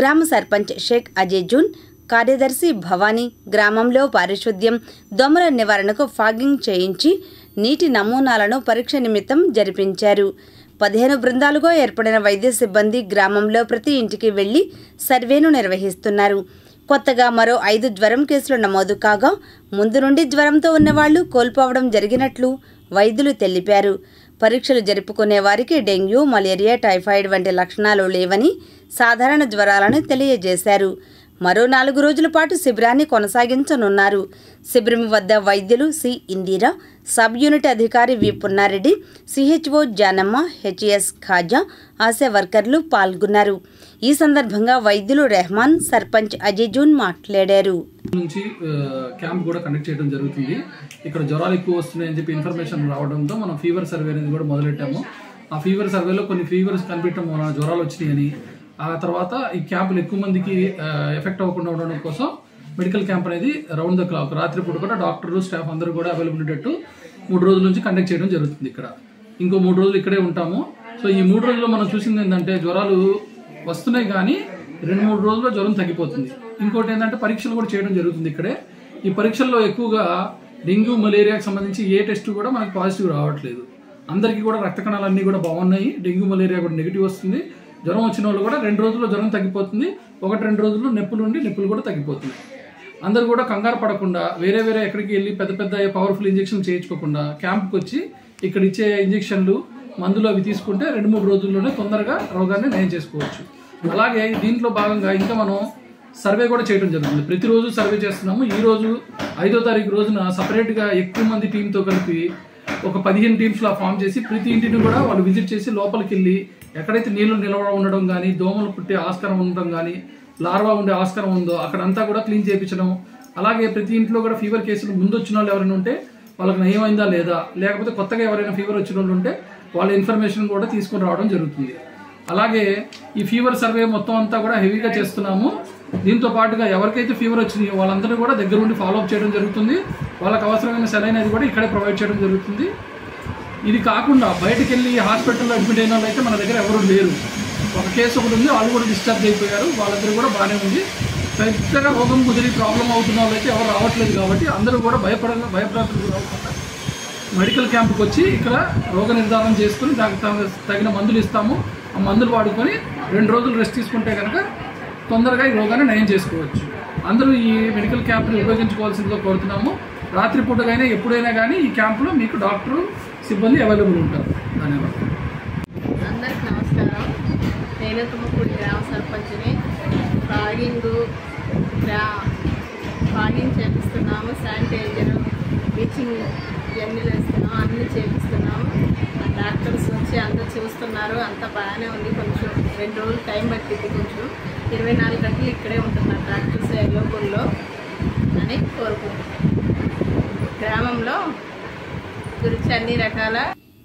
గ్రామ సర్పంచ్ షేక్ అజేజూన్, కార్యదర్శి భవానీ గ్రామంలో పారిశుద్ధ్యం, దోమల నివారణకు ఫాగింగ్ చేయించి నీటి నమూనాలను పరీక్ష నిమిత్తం జరిపించారు. 15 బృందాలుగా ఏర్పడిన వైద్య సిబ్బంది గ్రామంలో ప్రతి ఇంటికి వెళ్లి సర్వేను నిర్వహిస్తున్నారు. కొత్తగా మరో 5 జ్వరం కేసులు నమోదు కాగా ముందు నుండి జ్వరంతో ఉన్నవాళ్లు కోల్పోవడం జరిగినట్లు వైద్యులు తెలిపారు. పరీక్షలు జరుపుకునే వారికి డెంగ్యూ, మలేరియా, టైఫాయిడ్ వంటి లక్షణాలు లేవని సాధారణ జ్వరాలను తెలియజేశారు. మరో 4 రోజుల పాటు శిబిరాన్ని కొనసాగించనున్నారు. శిబిరం వద్ద వైద్యులు సి ఇందిరా, సబ్ యూనిట్ అధికారి వి పున్నారెడ్డి, సిహెచ్ఓ జానమ్మ, హెచ్ఎస్ ఖాజా, ఆశా వర్కర్లు పాల్గొన్నారు. ఈ సందర్భంగా వైద్యులు రెహమాన్, సర్పంచ్ అజీజూన్ మాట్లాడారు. నుంచి క్యాంప్ కూడా కండక్ట్ చేయడం జరుగుతుంది. ఇక్కడ జ్వరాలు ఎక్కువ వస్తున్నాయని చెప్పి ఇన్ఫర్మేషన్ రావడంతో మనం ఫీవర్ సర్వే అనేది కూడా మొదలెట్టాము. ఆ ఫీవర్ సర్వేలో కొన్ని ఫీవర్స్ కనిపించడం వలన జ్వరాలు వచ్చినాయని, ఆ తర్వాత ఈ క్యాంపులు ఎక్కువ మందికి ఎఫెక్ట్ అవ్వకుండా ఉండడం కోసం మెడికల్ క్యాంప్ అనేది రౌండ్ ద క్లాక్ రాత్రిపూట కూడా డాక్టర్లు, స్టాఫ్ అందరూ కూడా అవైలబుల్ ఉండేట్టు 3 రోజుల నుంచి కండక్ట్ చేయడం జరుగుతుంది. ఇక్కడ ఇంకో 3 రోజులు ఇక్కడే ఉంటాము. సో ఈ 3 రోజుల్లో మనం చూసింది ఏంటంటే జ్వరాలు వస్తున్నాయి కానీ 2-3 రోజుల్లో జ్వరం తగ్గిపోతుంది. ఇంకోటి ఏంటంటే పరీక్షలు కూడా చేయడం జరుగుతుంది ఇక్కడే. ఈ పరీక్షల్లో ఎక్కువగా డెంగ్యూ, మలేరియాకి సంబంధించి ఏ టెస్ట్ కూడా మనకు పాజిటివ్ రావట్లేదు. అందరికీ కూడా రక్త కణాలన్నీ కూడా బాగున్నాయి. డెంగ్యూ, మలేరియా కూడా నెగిటివ్ వస్తుంది. జ్వరం వచ్చిన వాళ్ళు కూడా 2 రోజుల్లో జ్వరం తగ్గిపోతుంది. 1-2 రోజుల్లో నొప్పులు కూడా తగ్గిపోతున్నాయి. అందరూ కూడా కంగారు పడకుండా వేరే ఎక్కడికి వెళ్ళి పెద్ద పవర్ఫుల్ ఇంజెక్షన్ చేయించుకోకుండా క్యాంప్కి వచ్చి ఇక్కడ ఇచ్చే ఇంజెక్షన్లు, మందులు అవి తీసుకుంటే 2-3 రోజుల్లోనే తొందరగా రోగాన్ని నయం చేసుకోవచ్చు. అలాగే దీంట్లో భాగంగా ఇంకా మనం సర్వే కూడా చేయడం జరుగుతుంది. ప్రతిరోజు సర్వే చేస్తున్నాము. ఈ రోజు 5వ తారీఖు రోజున సపరేట్గా ఎక్కువ మంది టీంతో కలిపి ఒక 15 టీమ్స్లా ఫామ్ చేసి ప్రతి ఇంటిని కూడా వాళ్ళు విజిట్ చేసి లోపలికి వెళ్ళి ఎక్కడైతే నీళ్లు నిల్వ ఉండడం కానీ, దోమలు పుట్టే ఆస్కారం ఉండడం కానీ, లార్వా ఉండే ఆస్కారం ఉందో అక్కడంతా కూడా క్లీన్ చేయించడం. అలాగే ప్రతి ఇంట్లో కూడా ఫీవర్ కేసులు ముందు వచ్చిన వాళ్ళు ఎవరైనా ఉంటే వాళ్ళకి నయమైందా లేదా, లేకపోతే కొత్తగా ఎవరైనా ఫీవర్ వచ్చిన వాళ్ళు ఉంటే వాళ్ళ ఇన్ఫర్మేషన్ కూడా తీసుకొని రావడం జరుగుతుంది. అలాగే ఈ ఫీవర్ సర్వే మొత్తం అంతా కూడా హెవీగా చేస్తున్నాము. దీంతో పాటుగా ఎవరికైతే ఫీవర్ వచ్చినాయో వాళ్ళందరూ కూడా దగ్గర ఉండి ఫాలోఅప్ చేయడం జరుగుతుంది. వాళ్ళకి అవసరమైన సెలైన్ అది కూడా ఇక్కడే ప్రొవైడ్ చేయడం జరుగుతుంది. ఇది కాకుండా బయటకు వెళ్ళి హాస్పిటల్లో అడ్మిట్ అయిన వాళ్ళు అయితే మన దగ్గర ఎవరు లేరు. ఒక కేసు ఒకటి ఉంది, వాళ్ళు కూడా డిశ్చార్జ్ అయిపోయారు. వాళ్ళందరూ కూడా బాగానే ఉంది. పెద్దగా రోగం కుదిరి ప్రాబ్లం అవుతున్న వాళ్ళు అయితే ఎవరు రావట్లేదు. కాబట్టి అందరూ కూడా భయపడకుండా మెడికల్ క్యాంప్కి వచ్చి ఇక్కడ రోగ నిర్ధారణ చేసుకుని దానికి తగిన మందులు ఇస్తాము. ఆ మందులు వాడుకొని 2 రోజులు రెస్ట్ తీసుకుంటే కనుక తొందరగా ఈ రోగాన్ని నయం చేసుకోవచ్చు. అందరూ ఈ మెడికల్ క్యాంప్ని ఉపయోగించుకోవాల్సిందిగా కోరుతున్నాము. రాత్రిపూటకైనా ఎప్పుడైనా కానీ ఈ క్యాంపులో మీకు డాక్టరు సిబ్బంది అవైలబుల్ ఉంటారు. ధన్యవాదాలు. అందరికి నమస్కారం. నేను తుమ్మకూడి గ్రామ సర్పంచ్ని. ఫాగింగ్ చేపిస్తున్నాము, శానిటైజర్, బ్లీచింగ్ ఇవన్నీ వేస్తున్నాము, అన్నీ చేపిస్తున్నాము. డాక్టర్స్ వచ్చి అందరూ చూస్తున్నారు. అంతా బాగానే ఉంది. కొంచెం 2 రోజులు టైం పట్టింది. కొంచెం 24 గంటలు ఇక్కడే ఉంటున్నారు డాక్టర్స్ అవైలబుల్లో అని కోరుకుంటున్నాను. గ్రామంలో గురించి అన్ని రకాల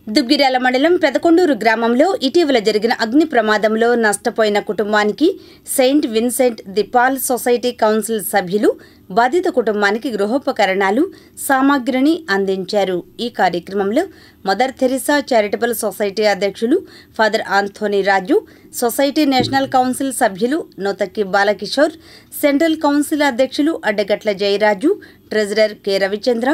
దుగ్గిరాల మండలం పెదకొండూరు గ్రామంలో ఇటీవల జరిగిన అగ్ని ప్రమాదంలో నష్టపోయిన కుటుంబానికి Saint Vincent de Paul society council సభ్యులు బాధిత కుటుంబానికి గృహోపకరణాలు, సామాగ్రిని అందించారు. ఈ కార్యక్రమంలో మదర్ థెరిసా చారిటబుల్ సొసైటీ అధ్యక్షులు father Anthony Raju, society national council సభ్యులు నోతక్కి బాలకిషోర్, సెంట్రల్ కౌన్సిల్ అధ్యక్షులు Addagatla Jayaraju, treasurer K Ravichandra,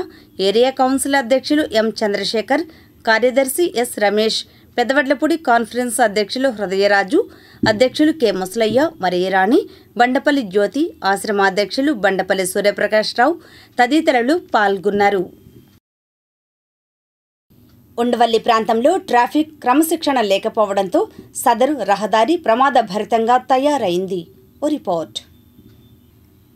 area council అధ్యక్షులు ఎం చంద్రశేఖర్, కార్యదర్శి ఎస్ రమేష్, పెదవడ్లపూడి కాన్ఫరెన్స్ అధ్యక్షులు హృదయరాజు, అధ్యక్షులు కె ముసలయ్య, మరియరాణి, బండపల్లి జ్యోతి, ఆశ్రమాధ్యక్షులు బండపల్లి సూర్యప్రకాష్ రావు తదితరులు పాల్గొన్నారు. ఉండవల్లి ప్రాంతంలో ట్రాఫిక్ క్రమశిక్షణ లేకపోవడంతో సదరు రహదారి ప్రమాదభరితంగా తయారైంది. ఓ రిపోర్ట్.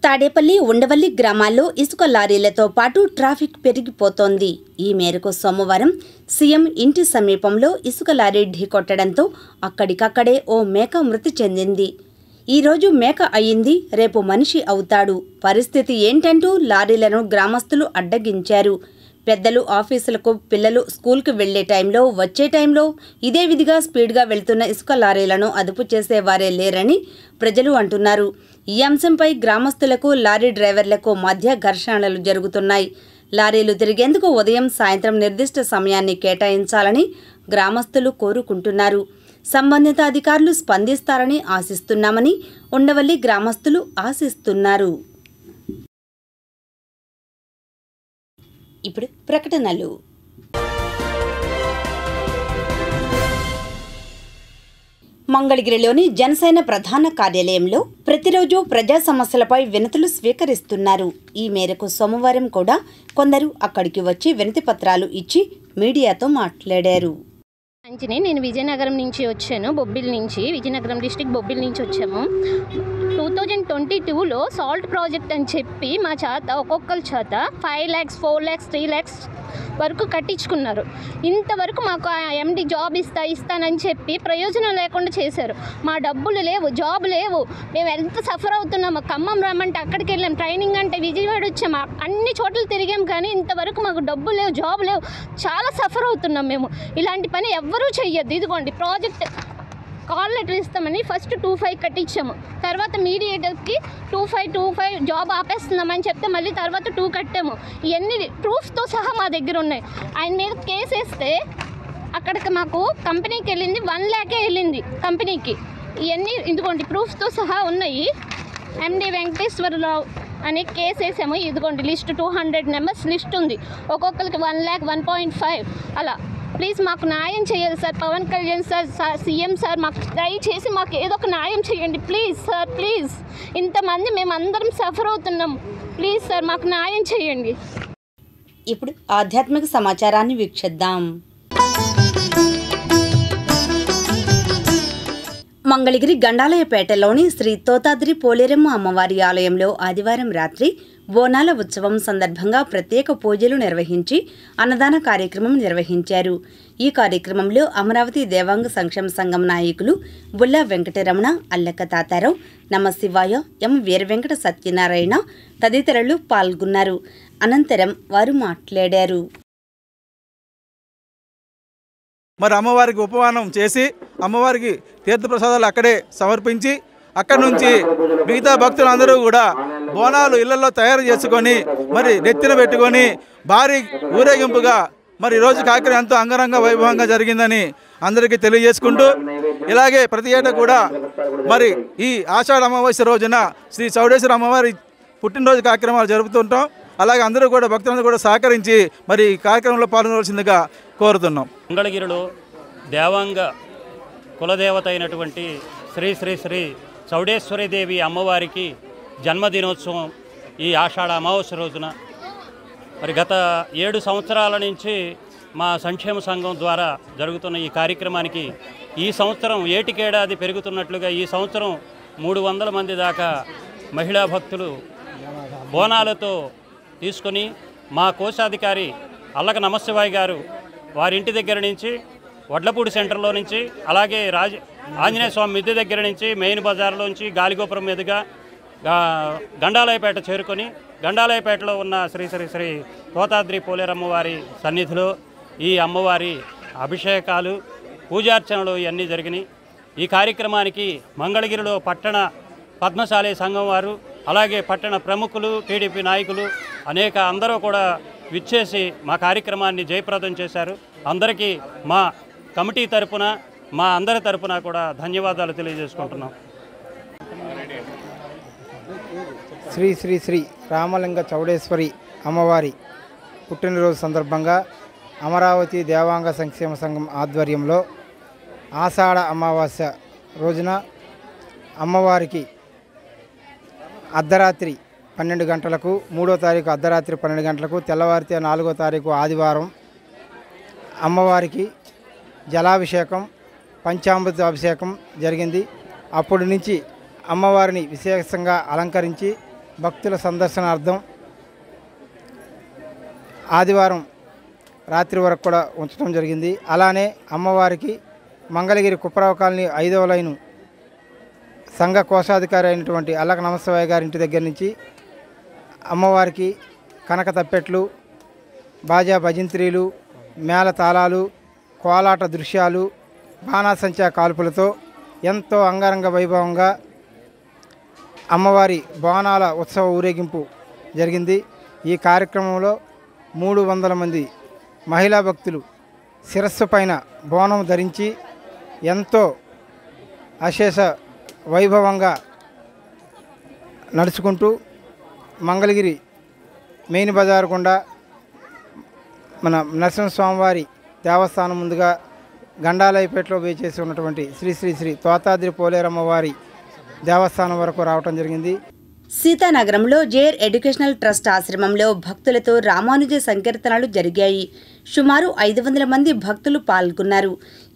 తాడేపల్లి, ఉండవల్లి గ్రామాల్లో ఇసుక లారీలతో పాటు ట్రాఫిక్ పెరిగిపోతోంది. ఈ మేరకు సోమవారం సీఎం ఇంటి సమీపంలో ఇసుక లారీ ఢీకొట్టడంతో అక్కడికక్కడే ఓ మేక మృతి చెందింది. ఈరోజు మేక అయ్యింది, రేపు మనిషి అవుతాడు. పరిస్థితి ఏంటంటూ లారీలను గ్రామస్తులు అడ్డగించారు. పెద్దలు ఆఫీసులకు, పిల్లలు స్కూల్కి వెళ్లే టైంలో, వచ్చే టైంలో ఇదే విధిగా స్పీడ్గా వెళ్తున్న ఇసుక లారీలను అదుపు చేసేవారే లేరని ప్రజలు అంటున్నారు. ఈ అంశంపై గ్రామస్తులకు, లారీ డ్రైవర్లకు మధ్య ఘర్షణలు జరుగుతున్నాయి. లారీలు తిరిగేందుకు ఉదయం, సాయంత్రం నిర్దిష్ట సమయాన్ని కేటాయించాలని గ్రామస్తులు కోరుకుంటున్నారు. సంబంధిత అధికారులు స్పందిస్తారని ఆశిస్తున్నామని ఉండవల్లి గ్రామస్తులు ఆశిస్తున్నారు. ఇప్పుడు ప్రకటనలు. మంగళగిరిలోని జనసేన ప్రధాన కార్యాలయంలో ప్రతిరోజు ప్రజా సమస్యలపై వినతులు స్వీకరిస్తున్నారు. ఈ మేరకు సోమవారం కూడా కొందరు అక్కడికి వచ్చి వినతి పత్రాలు ఇచ్చి మీడియాతో మాట్లాడారు. నేను విజయనగరం నుంచి వచ్చాను. బొబ్బిలి నుంచి, విజయనగరం డిస్ట్రిక్ట్ బొబ్బిలి నుంచి వచ్చాము. 2022లో సాల్ట్ ప్రాజెక్ట్ అని చెప్పి మా చేత ఒక్కొక్కరి చేత 5 lakhs, 4 lakhs, 3 lakhs వరకు కట్టించుకున్నారు. ఇంతవరకు మాకు ఎండి జాబ్ ఇస్తానని చెప్పి ప్రయోజనం లేకుండా చేశారు. మా డబ్బులు లేవు, జాబ్ లేవు. మేము ఎంత సఫర్ అవుతున్నాము. ఖమ్మం రమ్మంటే అక్కడికి వెళ్ళాం, ట్రైనింగ్ అంటే విజయవాడ వచ్చాము, అన్ని చోట్ల తిరిగాం. కానీ ఇంతవరకు మాకు డబ్బులు లేవు, జాబ్ లేవు. చాలా సఫర్ అవుతున్నాం మేము. ఇలాంటి పని ఎవ్వరూ చెయ్యొద్దు. ఇదిగోండి ప్రాజెక్ట్ కాల్ లెటర్ ఇస్తామని ఫస్ట్ 2,500 కట్టించాము. తర్వాత మీడియేటర్కి 2,500 జాబ్ ఆపేస్తున్నామని చెప్తే మళ్ళీ తర్వాత 2 కట్టాము. ఇవన్నీ ప్రూఫ్స్తో సహా మా దగ్గర ఉన్నాయి. ఆయన మీద కేసు వేస్తే అక్కడికి మాకు కంపెనీకి వెళ్ళింది 1 lakh వెళ్ళింది కంపెనీకి. ఇవన్నీ ఇదిగోండి ప్రూఫ్స్తో సహా ఉన్నాయి. ఎండి వెంకటేశ్వరరావు అని కేసు వేసాము. ఇదిగోండి లిస్ట్ 200 members లిస్ట్ ఉంది. ఒక్కొక్కరికి 1 lakh, 1.5 అలా. ప్లీజ్ మాకు న్యాయం చేయాలి sir. Pavan Kalyan sir, CM sir, మాకు దయచేసి మాకు ఏదో ఒక న్యాయం చేయండి ప్లీజ్ సార్, ప్లీజ్. ఇంతమంది మేము అందరం సఫర్ అవుతున్నాం. ప్లీజ్ సార్ మాకు న్యాయం చేయండి. ఇప్పుడు ఆధ్యాత్మిక సమాచారాన్ని వీక్షిద్దాం. మంగళగిరి గండాలయపేటలోని శ్రీ తోతాద్రి పోలేరమ్మ అమ్మవారి ఆలయంలో ఆదివారం రాత్రి బోనాల ఉత్సవం సందర్భంగా ప్రత్యేక పూజలు నిర్వహించి అన్నదాన కార్యక్రమం నిర్వహించారు. ఈ కార్యక్రమంలో అమరావతి దేవాంగ సంక్షేమ సంఘం నాయకులు బుల్లా వెంకటరమణ, అల్లక్క తాతారావు, నమశివాయ, ఎం వీరవెంకట సత్యనారాయణ తదితరులు పాల్గొన్నారు. అనంతరం వారు మాట్లాడారు. మరి అమ్మవారికి ఉపవానం చేసి అమ్మవారికి తీర్థప్రసాదాలు అక్కడే సమర్పించి అక్కడి నుంచి మిగతా భక్తులందరూ కూడా బోనాలు ఇళ్లలో తయారు చేసుకొని మరి నెత్తిన పెట్టుకొని భారీ ఊరేగింపుగా మరి ఈరోజు కార్యక్రమం ఎంతో అంగరంగ వైభవంగా జరిగిందని అందరికీ తెలియజేసుకుంటూ ఇలాగే ప్రతి ఏటా కూడా మరి ఈ ఆషాఢ అమావాస్య రోజున శ్రీ చౌడేశ్వర అమ్మవారి పుట్టినరోజు కార్యక్రమాలు జరుపుతుంటాం. అలాగే అందరూ కూడా భక్తులందరూ కూడా సహకరించి మరి ఈ కార్యక్రమంలో పాల్గొనవలసిందిగా కోరుతున్నాం. మంగళగిరిలో దేవాంగ కులదేవత అయినటువంటి శ్రీ శ్రీ శ్రీ చౌడేశ్వరీదేవి అమ్మవారికి జన్మదినోత్సవం ఈ ఆషాఢ అమావాస్య రోజున మరి గత 7 సంవత్సరాల నుంచి మా సంక్షేమ సంఘం ద్వారా జరుగుతున్న ఈ కార్యక్రమానికి ఈ సంవత్సరం ఏటికేడాది పెరుగుతున్నట్లుగా ఈ సంవత్సరం 300 మంది దాకా మహిళా భక్తులు బోనాలతో తీసుకొని మా కోశాధికారి అల్లక నమశివాయ గారు వారి ఇంటి దగ్గర నుంచి వడ్లపూడి సెంటర్లో నుంచి అలాగే ఆంజనేయ స్వామి మిద్దె దగ్గర నుంచి మెయిన్ బజార్లోంచి గాలిగోపురం మీదుగా గండాలయపేట చేరుకొని గండాలయపేటలో ఉన్న శ్రీ శ్రీ శ్రీ తోతాద్రి పోలేరమ్మ వారి సన్నిధిలో ఈ అమ్మవారి అభిషేకాలు పూజార్చనలు ఇవన్నీ జరిగినాయి. ఈ కార్యక్రమానికి మంగళగిరిలో పట్టణ పద్మశాలి సంఘం వారు అలాగే పట్టణ ప్రముఖులు టీడీపీ నాయకులు అనేక అందరూ కూడా విచ్చేసి మా కార్యక్రమాన్ని జయప్రదం చేశారు. అందరికీ మా కమిటీ తరపున మా అందరి తరపున కూడా ధన్యవాదాలు తెలియజేసుకుంటున్నాం. శ్రీ శ్రీ శ్రీ రామలింగ చౌడేశ్వరి అమ్మవారి పుట్టినరోజు సందర్భంగా అమరావతి దేవాంగ సంక్షేమ సంఘం ఆధ్వర్యంలో ఆషాఢ అమావాస్య రోజున అమ్మవారికి అర్ధరాత్రి 12 గంటలకు 3వ తారీఖు అర్ధరాత్రి 12 గంటలకు తెల్లవారితే 4వ తారీఖు ఆదివారం అమ్మవారికి జలాభిషేకం పంచామృత అభిషేకం జరిగింది. అప్పటి నుంచి అమ్మవారిని విశేషంగా అలంకరించి భక్తుల సందర్శనార్థం ఆదివారం రాత్రి వరకు కూడా ఉంచడం జరిగింది. అలానే అమ్మవారికి మంగళగిరి కుప్రావ కాలనీ 5వ లైను సంఘ కోశాధికారి అయినటువంటి అల్లక నమశివాయ గారి ఇంటి దగ్గర నుంచి అమ్మవారికి కనక తప్పెట్లు, బాజా భజంత్రీలు, మేళ తాళాలు, కోలాట దృశ్యాలు, బాణాసంచా కాల్పులతో ఎంతో అంగరంగ వైభవంగా అమ్మవారి బోనాల ఉత్సవ ఊరేగింపు జరిగింది. ఈ కార్యక్రమంలో 300 మంది మహిళా భక్తులు శిరస్సు పైన బోనం ధరించి ఎంతో అశేష వైభవంగా నడుచుకుంటూ మంగళగిరి మెయిన్ బజార్ గుండా మన నరసింహస్వామివారి దేవస్థానం ముందుగా గండాలయపేటలో వేచేసి ఉన్నటువంటి శ్రీ శ్రీ శ్రీ తోతాద్రి పోలేరమ్మ వారి దేవస్థానం వరకు రావటం జరిగింది. సీతానగరంలో జేర్ ఎడ్యుకేషనల్ ట్రస్ట్ ఆశ్రమంలో భక్తులతో రామానుజ సంకీర్తనలు జరిగాయి. సుమారు 500 మంది భక్తులు పాల్గొన్నారు.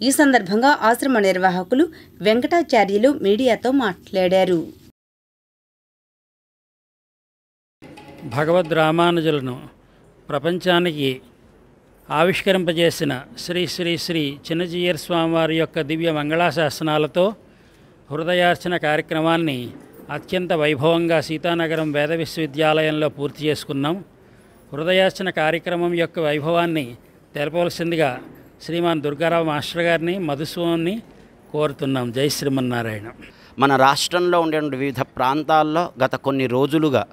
ఈ సందర్భంగా ఆశ్రమ నిర్వాహకులు వెంకటాచార్యులు మీడియాతో మాట్లాడారు. భగవద్ రామానుజులను ప్రపంచానికి ఆవిష్కరింపజేసిన శ్రీ శ్రీ శ్రీ చిన్నజీయర్ స్వామివారి యొక్క దివ్య మంగళాశాసనాలతో హృదయార్చన కార్యక్రమాన్ని అత్యంత వైభవంగా సీతానగరం వేద విశ్వవిద్యాలయంలో పూర్తి చేసుకున్నాం. హృదయార్చన కార్యక్రమం యొక్క వైభవాన్ని తెలపవలసిందిగా శ్రీమాన్ దుర్గారావు మాస్టర్ గారిని మధుస్వామిని కోరుతున్నాం. జై శ్రీమన్నారాయణ. మన రాష్ట్రంలో ఉండే వివిధ ప్రాంతాల్లో గత కొన్ని రోజులుగా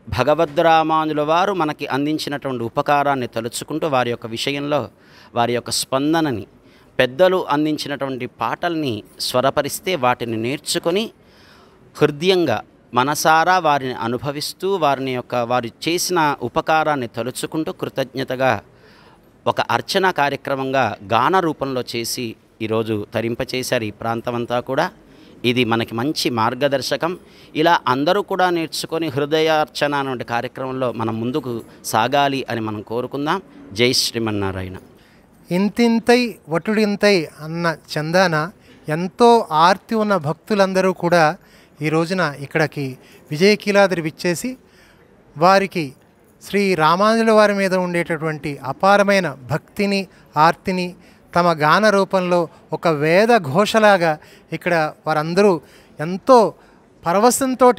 భగవద్రామానుల వారు మనకి అందించినటువంటి ఉపకారాన్ని తలుచుకుంటూ వారి యొక్క విషయంలో వారి యొక్క స్పందనని పెద్దలు అందించినటువంటి పాటల్ని స్వరపరిస్తే వాటిని నేర్చుకొని హృదయంగా మనసారా వారిని అనుభవిస్తూ వారు చేసిన ఉపకారాన్ని తలుచుకుంటూ కృతజ్ఞతగా ఒక అర్చన కార్యక్రమంగా గాన రూపంలో చేసి ఈరోజు తరింపచేశారు ఈ ప్రాంతమంతా కూడా. ఇది మనకి మంచి మార్గదర్శకం. ఇలా అందరూ కూడా నేర్చుకొని హృదయార్చన అనే కార్యక్రమంలో మనం ముందుకు సాగాలి అని మనం కోరుకుందాం. జై శ్రీమన్నారాయణ. ఇంతింతై వటుడింతై అన్న చందాన ఎంతో ఆర్తి ఉన్న భక్తులందరూ కూడా ఈ రోజున ఇక్కడికి విజయకీలాద్రి విచ్చేసి వారికి శ్రీ రామానుజుల వారి మీద ఉండేటటువంటి అపారమైన భక్తిని ఆర్తిని తమ గాన రూపంలో ఒక వేద ఘోషలాగా ఇక్కడ వారందరూ ఎంతో పరవశంతో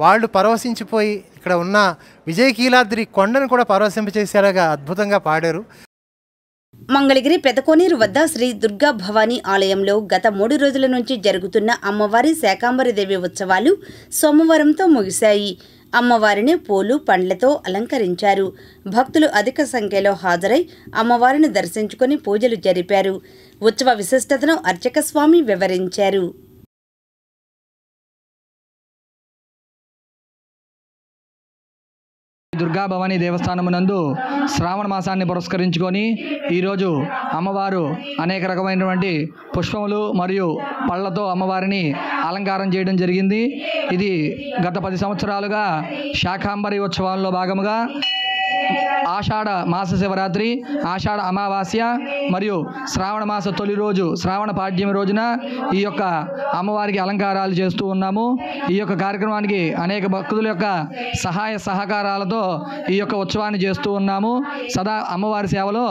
వాళ్ళు పరవశించిపోయి ఇక్కడ ఉన్న విజయకీలాద్రి కొండను కూడా పరవశింపచేసేలాగా అద్భుతంగా పాడారు. మంగళగిరి పెదకోనేరు వద్ద శ్రీ దుర్గా భవానీ ఆలయంలో గత 3 రోజుల నుంచి జరుగుతున్న అమ్మవారి శాకాంబరిదేవి ఉత్సవాలు సోమవారంతో ముగిశాయి. అమ్మవారిని పూలు పండ్లతో అలంకరించారు. భక్తులు అధిక సంఖ్యలో హాజరై అమ్మవారిని దర్శించుకుని పూజలు జరిపారు. ఉత్సవ విశిష్టతను అర్చక స్వామి వివరించారు. దుర్గా భవానీ దేవస్థానమునందు శ్రావణ మాసాన్ని పురస్కరించుకొని ఈరోజు అమ్మవారు అనేక రకమైనటువంటి పుష్పములు మరియు పళ్ళతో అమ్మవారిని అలంకారం చేయడం జరిగింది. ఇది గత 10 సంవత్సరాలుగా శాకాంబరి ఉత్సవాల్లో భాగముగా ఆషాఢ మాస శివరాత్రి, ఆషాఢ అమావాస్య మరియు శ్రావణ మాస తొలి రోజు శ్రావణ పాడ్యమి రోజున ఈ యొక్క అమ్మవారికి అలంకారాలు చేస్తూ ఉన్నాము. ఈ యొక్క కార్యక్రమానికి అనేక భక్తుల యొక్క సహాయ సహకారాలతో ఈ యొక్క ఉత్సవాన్ని చేస్తూ ఉన్నాము. సదా అమ్మవారి సేవలో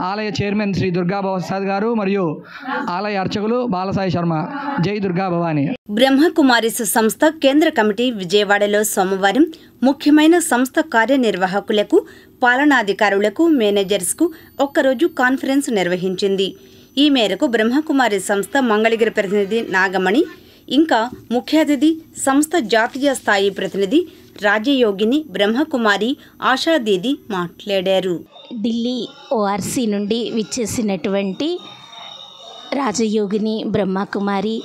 ఆలయ చైర్మన్ శ్రీ దుర్గా ప్రసాద్ గారు మరియు ఆలయ అర్చకులు బాలసాయి శర్మ. జై దుర్గా భవానీ. బ్రహ్మకుమారిస్ సంస్థ కేంద్ర కమిటీ విజయవాడలో సోమవారం ముఖ్యమైన సంస్థ కార్యనిర్వాహకులకు, పాలనాధికారులకు, మేనేజర్స్కు ఒక్కరోజు కాన్ఫరెన్స్ నిర్వహించింది. ఈ మేరకు బ్రహ్మకుమారి సంస్థ మంగళగిరి ప్రతినిధి నాగమణి, ఇంకా ముఖ్య అతిథి సంస్థ జాతీయ స్థాయి ప్రతినిధి రాజయోగిని బ్రహ్మకుమారి ఆశాదీది మాట్లాడారు. ఢిల్లీ ఓఆర్సీ నుండి విచ్చేసినటువంటి రాజయోగిని బ్రహ్మకుమారి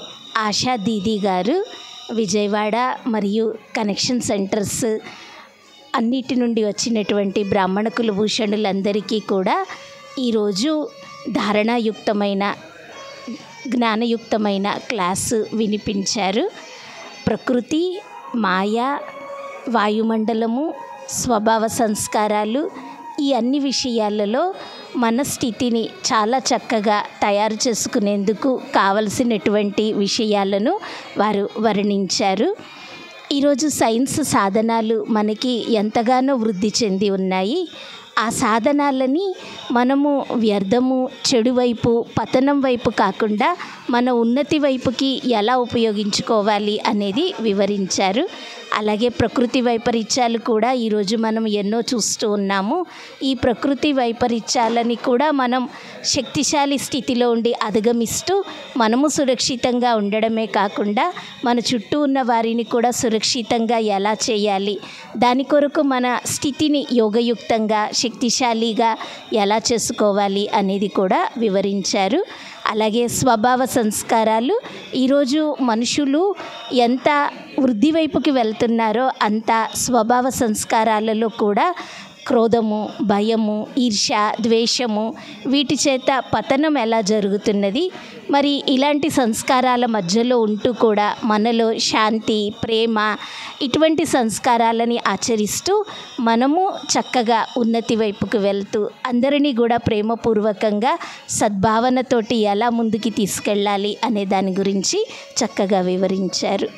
ఆశా దీదీ గారు విజయవాడ మరియు కనెక్షన్ సెంటర్స్ అన్నిటి నుండి వచ్చినటువంటి బ్రాహ్మణ కులభూషణులందరికీ కూడా ఈరోజు ధారణాయుక్తమైన జ్ఞానయుక్తమైన క్లాసు వినిపించారు. ప్రకృతి, మాయ, వాయుమండలము, స్వభావ సంస్కారాలు ఈ అన్ని విషయాలలో మన స్థితిని చాలా చక్కగా తయారు చేసుకునేందుకు కావలసినటువంటి విషయాలను వారు వర్ణించారు. ఈరోజు సైన్స్ సాధనాలు మనకి ఎంతగానో వృద్ధి చెంది ఉన్నాయి. ఆ సాధనాలని మనము వ్యర్థము, చెడు వైపు, పతనం వైపు కాకుండా మన ఉన్నతి వైపుకి ఎలా ఉపయోగించుకోవాలి అనేది వివరించారు. అలాగే ప్రకృతి వైపరీత్యాలు కూడా ఈరోజు మనం ఎన్నో చూస్తూ ఉన్నాము. ఈ ప్రకృతి వైపరీత్యాలని కూడా మనం శక్తిశాలి స్థితిలో ఉండి అధిగమిస్తూ మనము సురక్షితంగా ఉండడమే కాకుండా మన చుట్టూ ఉన్న వారిని కూడా సురక్షితంగా ఎలా చేయాలి, దాని కొరకు మన స్థితిని యోగయుక్తంగా, శక్తిశాలిగా ఎలా చేసుకోవాలి అనేది కూడా వివరించారు. అలాగే స్వభావ సంస్కారాలు ఈరోజు మనుషులు ఎంత వృద్ధి వైపుకి వెళ్తున్నారో అంత స్వభావ సంస్కారాలలో కూడా క్రోధము, భయము, ఈర్ష్య, ద్వేషము వీటి చేత పతనం ఎలా జరుగుతున్నది. మరి ఇలాంటి సంస్కారాల మధ్యలో ఉంటూ కూడా మనలో శాంతి, ప్రేమ ఇటువంటి సంస్కారాలని ఆచరిస్తూ మనము చక్కగా ఉన్నతి వైపుకు వెళ్తూ అందరినీ కూడా ప్రేమపూర్వకంగా సద్భావనతోటి ఎలా ముందుకి తీసుకెళ్ళాలి అనే దాని గురించి చక్కగా వివరించారు.